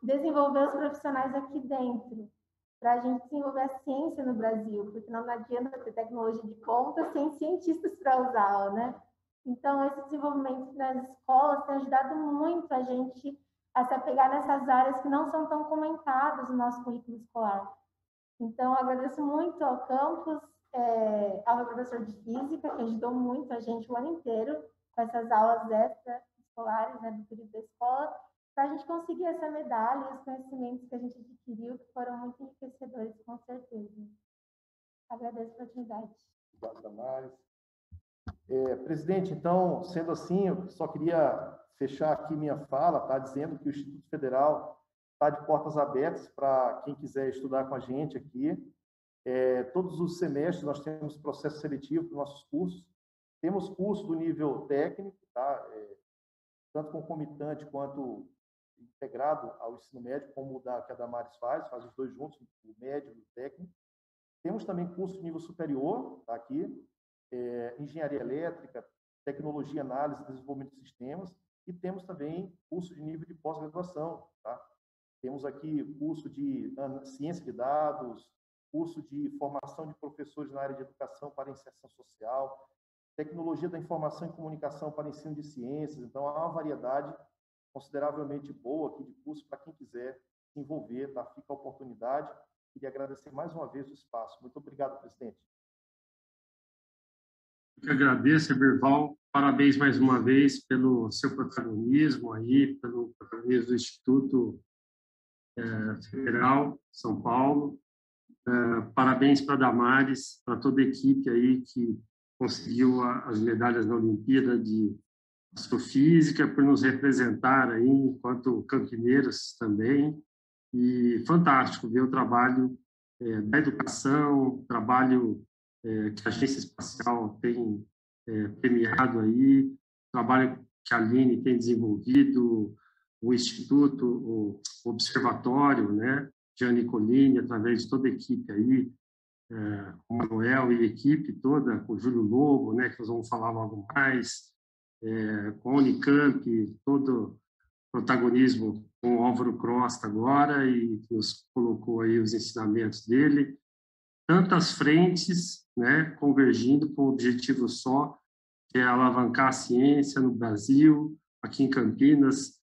desenvolver os profissionais aqui dentro, para a gente desenvolver a ciência no Brasil, porque não adianta ter tecnologia de ponta sem cientistas para usá-la, né? Então, esse desenvolvimento nas escolas tem ajudado muito a gente a se apegar nessas áreas que não são tão comentadas no nosso currículo escolar. Então, agradeço muito ao campus, ao meu professor de física, que ajudou muito a gente o ano inteiro com essas aulas extra-escolares, né, do período da escola, para a gente conseguir essa medalha e os conhecimentos que a gente adquiriu, que foram muito enriquecedores, com certeza. Agradeço a oportunidade. Obrigado, Damares. Presidente, então, sendo assim, eu só queria fechar aqui minha fala, tá, dizendo que o Instituto Federal está de portas abertas para quem quiser estudar com a gente aqui. Todos os semestres nós temos processo seletivo para os nossos cursos. Temos curso do nível técnico, tá, tanto concomitante quanto integrado ao ensino médio, como o que a Damares faz os dois juntos, o médio e o técnico. Temos também curso de nível superior, tá aqui, engenharia elétrica, tecnologia, análise e desenvolvimento de sistemas, e temos também curso de nível de pós-graduação, tá? Temos aqui curso de ciência de dados, curso de formação de professores na área de educação para inserção social, tecnologia da informação e comunicação para ensino de ciências. Então, há uma variedade consideravelmente boa aqui de curso para quem quiser se envolver, tá? Fica a oportunidade. Queria agradecer mais uma vez o espaço. Muito obrigado, presidente. Eu que agradeço, Eberval. Parabéns mais uma vez pelo seu protagonismo aí, pelo protagonismo do Instituto Federal São Paulo. Parabéns para a Damares, para toda a equipe aí que conseguiu as medalhas na Olimpíada de Astrofísica, por nos representar aí enquanto campineiros também. E fantástico ver o trabalho da educação, o trabalho que a Agência Espacial tem premiado aí, o trabalho que a Aline tem desenvolvido, o Instituto, o Observatório, né, Gianni Colini, através de toda a equipe aí, com o Manuel e a equipe toda, com o Júlio Lobo, né, que nós vamos falar logo mais, com a Unicamp, todo o protagonismo com o Álvaro Crosta agora, e que nos colocou aí os ensinamentos dele. Tantas frentes, né, convergindo com um objetivo só, que é alavancar a ciência no Brasil, aqui em Campinas,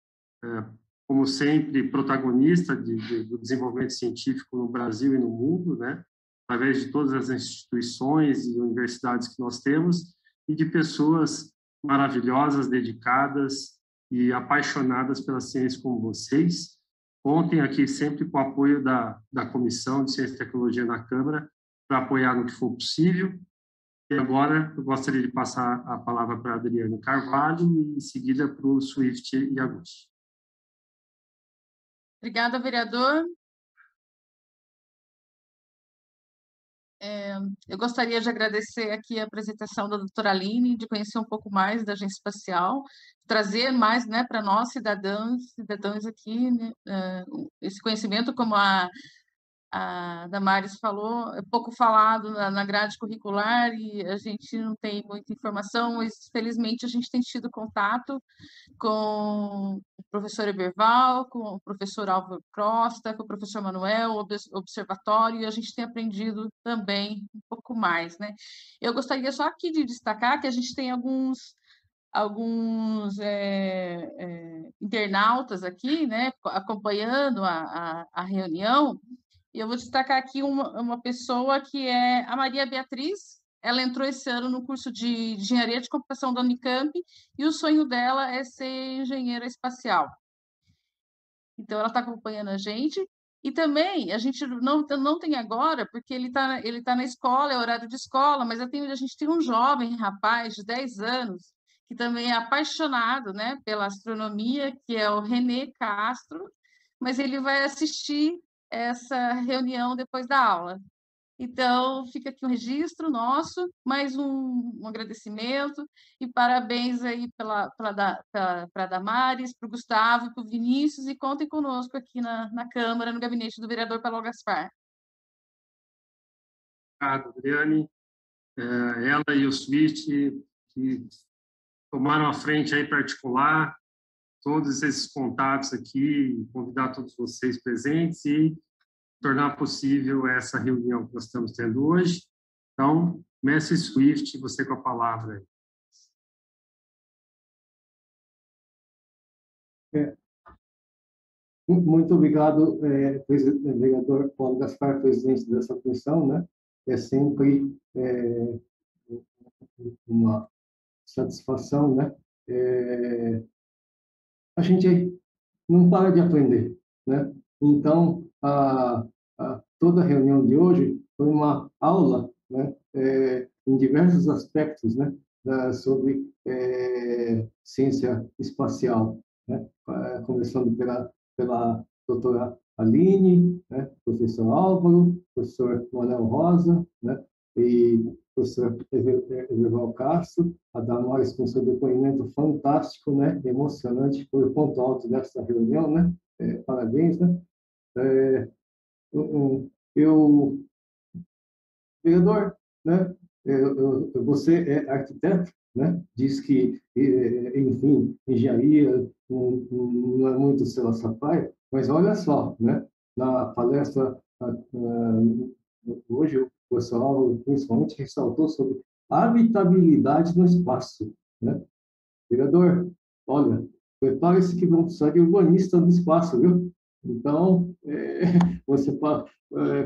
como sempre, protagonista do desenvolvimento científico no Brasil e no mundo, né, através de todas as instituições e universidades que nós temos, e de pessoas maravilhosas, dedicadas e apaixonadas pela ciência como vocês. Contem aqui sempre com o apoio da Comissão de Ciência e Tecnologia na Câmara, para apoiar no que for possível. E agora eu gostaria de passar a palavra para a Adriane Carvalho e em seguida para o Swift e Agusti. Obrigada, vereador. Eu gostaria de agradecer aqui a apresentação da doutora Aline, de conhecer um pouco mais da Agência Espacial, trazer mais, né, para nós, cidadãos aqui, né, esse conhecimento, como a Damares falou, é pouco falado na grade curricular e a gente não tem muita informação, mas felizmente a gente tem tido contato com o professor Eberval, com o professor Álvaro Costa, com o professor Manuel, o observatório, e a gente tem aprendido também um pouco mais, né? Eu gostaria só aqui de destacar que a gente tem alguns internautas aqui, né, acompanhando a reunião, e eu vou destacar aqui uma pessoa que é a Maria Beatriz. Ela entrou esse ano no curso de Engenharia de Computação da Unicamp e o sonho dela é ser engenheira espacial. Então, ela está acompanhando a gente. E também, a gente não tem agora, porque ele tá na escola, é horário de escola, mas a gente tem um jovem rapaz de 10 anos que também é apaixonado, né, pela astronomia, que é o René Castro, mas ele vai assistir essa reunião depois da aula. Então, fica aqui um registro nosso, mais um agradecimento e parabéns aí para a Damares, para o Gustavo, para o Vinícius, e contem conosco aqui na Câmara, no gabinete do vereador Paulo Gaspar. Obrigado, Adriane. Ela e o Switch, que tomaram a frente aí para articular todos esses contatos aqui, convidar todos vocês presentes e tornar possível essa reunião que nós estamos tendo hoje. Então, mestre Swift, você com a palavra. Muito obrigado, vereador Paulo Gaspar, presidente dessa comissão, né? É sempre uma satisfação, né? A gente não para de aprender, né? Então, toda a reunião de hoje foi uma aula, né, em diversos aspectos, né, sobre ciência espacial, né, começando pela doutora Aline, né, professor Álvaro, professor Manuel Rosa, né, e professor Eberval Castro, a Damares com seu depoimento fantástico, né, emocionante, foi o ponto alto dessa reunião, né, parabéns, né. Vereador, né, você é arquiteto, né, diz que, enfim, engenharia não é muito seu sapaio, mas olha só, né, na palestra hoje o pessoal principalmente ressaltou sobre habitabilidade no espaço, né. Vereador, olha, prepare-se que vão precisar de urbanista no espaço, viu? Então, você, como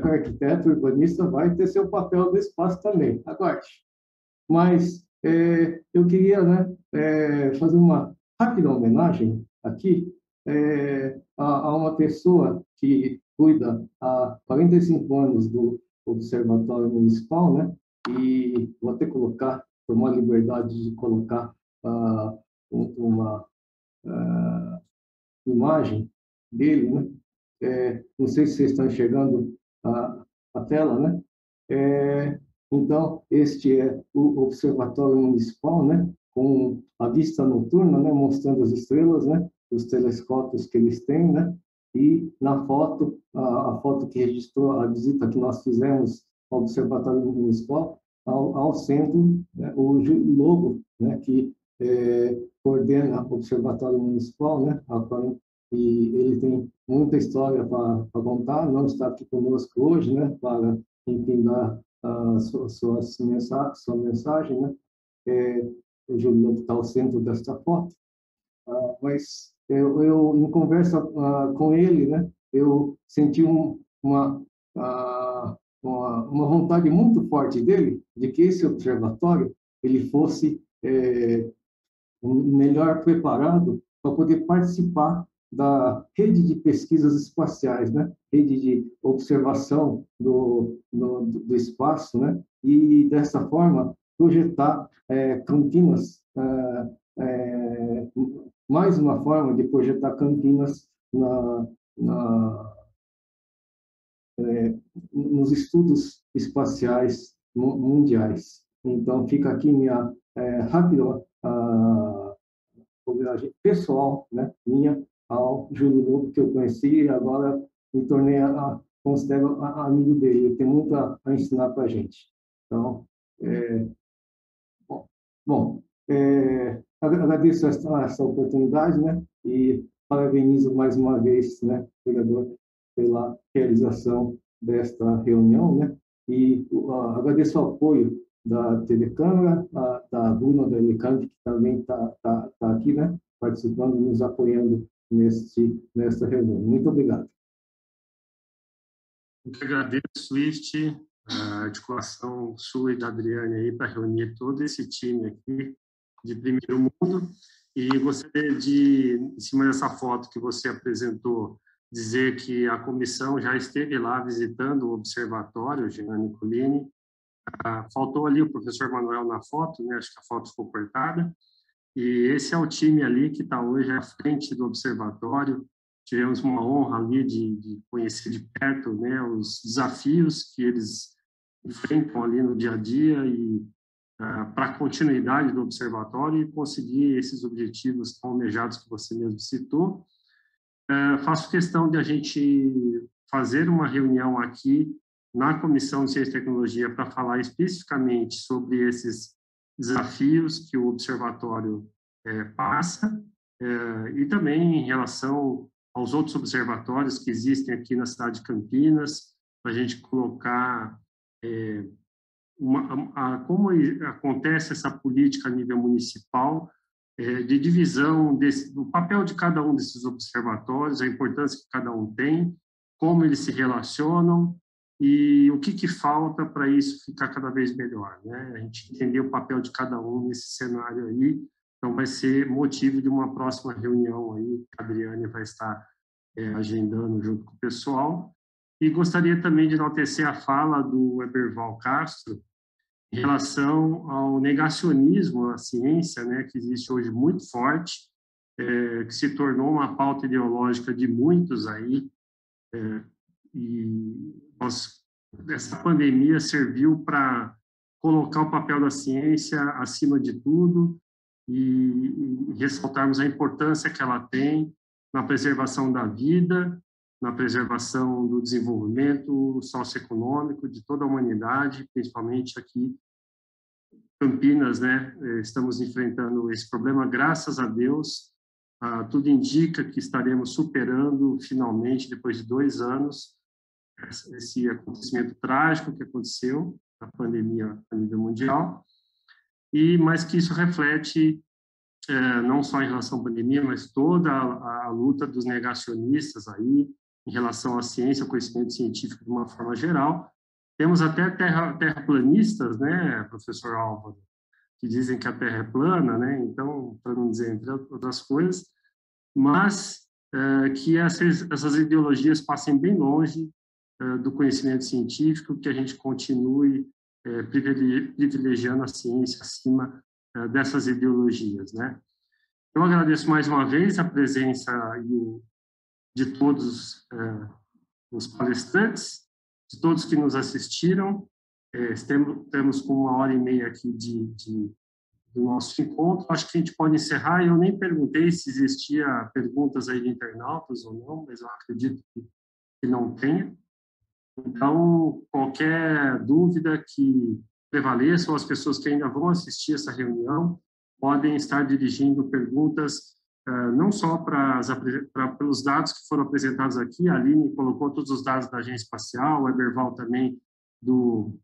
arquiteto urbanista, vai ter seu papel no espaço também, aguarde. Mas eu queria, né, fazer uma rápida homenagem aqui a uma pessoa que cuida há 45 anos do Observatório Municipal, né, e vou até tomar a liberdade de colocar uma imagem dele, né? Não sei se vocês estão enxergando a tela, né? Então, este é o Observatório Municipal, né? Com a vista noturna, né? Mostrando as estrelas, né? Os telescópios que eles têm, né? E na foto, a foto que registrou a visita que nós fizemos ao Observatório Municipal, ao centro, né? O Júlio Lobo, né? Que coordena o Observatório Municipal, né? E ele tem muita história para contar, não está aqui conosco hoje, né? Para, enfim, dar sua mensagem, né? O Júlio Lobo está ao centro desta foto, mas eu em conversa com ele, né? Eu senti uma vontade muito forte dele de que esse observatório ele fosse melhor preparado para poder participar da rede de pesquisas espaciais, né? Rede de observação do espaço, né? E dessa forma projetar Campinas, mais uma forma de projetar Campinas nos estudos espaciais mundiais. Então, fica aqui minha rápida homenagem pessoal, né, minha, ao Júlio Lobo, que eu conheci e agora me tornei, considero amigo dele. Ele tem muito a ensinar para a gente. Então, agradeço essa oportunidade, né, e parabenizo mais uma vez, né, vereador, pela realização desta reunião, né, e agradeço o apoio da TV Câmara, da Bruna da Unicamp, que também está aqui, né, participando, nos apoiando nesta reunião. Muito obrigado. Eu que agradeço, Swift, a articulação sua e da Adriane aí para reunir todo esse time aqui de primeiro mundo. E gostaria de, em cima dessa foto que você apresentou, dizer que a comissão já esteve lá visitando o observatório, Jean Nicolini. Faltou ali o professor Manuel na foto, né? Acho que a foto ficou cortada. E esse é o time ali que está hoje à frente do observatório. Tivemos uma honra ali de conhecer de perto, né, os desafios que eles enfrentam ali no dia a dia e para a continuidade do observatório e conseguir esses objetivos tão almejados que você mesmo citou. Faço questão de a gente fazer uma reunião aqui na Comissão de Ciência e Tecnologia para falar especificamente sobre esses desafios que o observatório passa e também em relação aos outros observatórios que existem aqui na cidade de Campinas, para a gente colocar como acontece essa política a nível municipal de divisão do papel de cada um desses observatórios, a importância que cada um tem, como eles se relacionam e o que falta para isso ficar cada vez melhor, né? A gente entender o papel de cada um nesse cenário aí. Então, vai ser motivo de uma próxima reunião aí, que a Adriane vai estar agendando junto com o pessoal. E gostaria também de enaltecer a fala do Eberval Castro em relação ao negacionismo à ciência, né, que existe hoje muito forte, que se tornou uma pauta ideológica de muitos aí, e essa pandemia serviu para colocar o papel da ciência acima de tudo, e ressaltarmos a importância que ela tem na preservação da vida, na preservação do desenvolvimento socioeconômico de toda a humanidade, principalmente aqui em Campinas, né? Estamos enfrentando esse problema, graças a Deus, tudo indica que estaremos superando finalmente, depois de 2 anos, esse acontecimento trágico que aconteceu, a pandemia a nível mundial, mas que isso reflete não só em relação à pandemia, mas toda a luta dos negacionistas aí em relação à ciência, ao conhecimento científico de uma forma geral. Temos até terraplanistas, né, professor Álvaro, que dizem que a Terra é plana, né? Então, para não dizer entre outras coisas, mas que essas ideologias passem bem longe do conhecimento científico, que a gente continue privilegiando a ciência acima dessas ideologias, né? Eu agradeço mais uma vez a presença de todos os palestrantes, de todos que nos assistiram. Temos com 1h30 aqui do nosso encontro. Acho que a gente pode encerrar. Eu nem perguntei se existia perguntas aí de internautas ou não, mas eu acredito que não tenha. Então, qualquer dúvida que prevaleça, ou as pessoas que ainda vão assistir essa reunião, podem estar dirigindo perguntas não só pelos dados que foram apresentados aqui. A Aline colocou todos os dados da Agência Espacial, o Eberval também do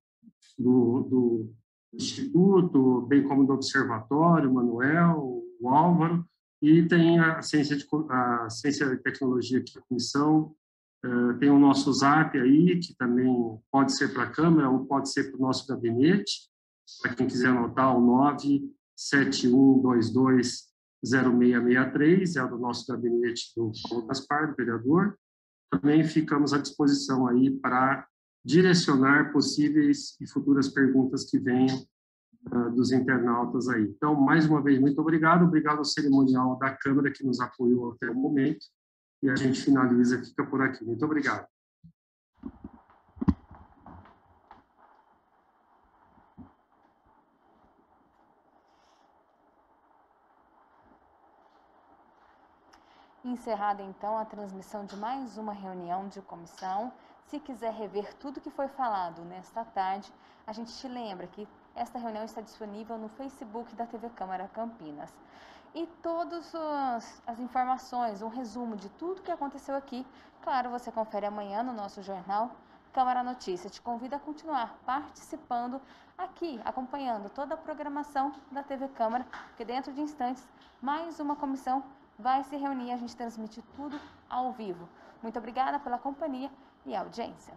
Instituto, bem como do Observatório, o Manuel, o Álvaro, e tem a Ciência e Tecnologia aqui, a comissão. Tem o nosso Zap aí, que também pode ser para a Câmara ou pode ser para o nosso gabinete, para quem quiser anotar, o 971220663, é o do nosso gabinete do Paulo Gaspar, do vereador. Também ficamos à disposição aí para direcionar possíveis e futuras perguntas que venham dos internautas aí. Então, mais uma vez, muito obrigado. Obrigado ao cerimonial da Câmara que nos apoiou até o momento. E a gente finaliza, fica por aqui. Muito obrigado. Encerrada, então, a transmissão de mais uma reunião de comissão. Se quiser rever tudo que foi falado nesta tarde, a gente te lembra que esta reunião está disponível no Facebook da TV Câmara Campinas. E todas as informações, um resumo de tudo que aconteceu aqui, claro, você confere amanhã no nosso jornal Câmara Notícia. Te convido a continuar participando aqui, acompanhando toda a programação da TV Câmara, porque dentro de instantes, mais uma comissão vai se reunir, a gente transmite tudo ao vivo. Muito obrigada pela companhia e audiência.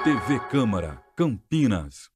TV Câmara Campinas.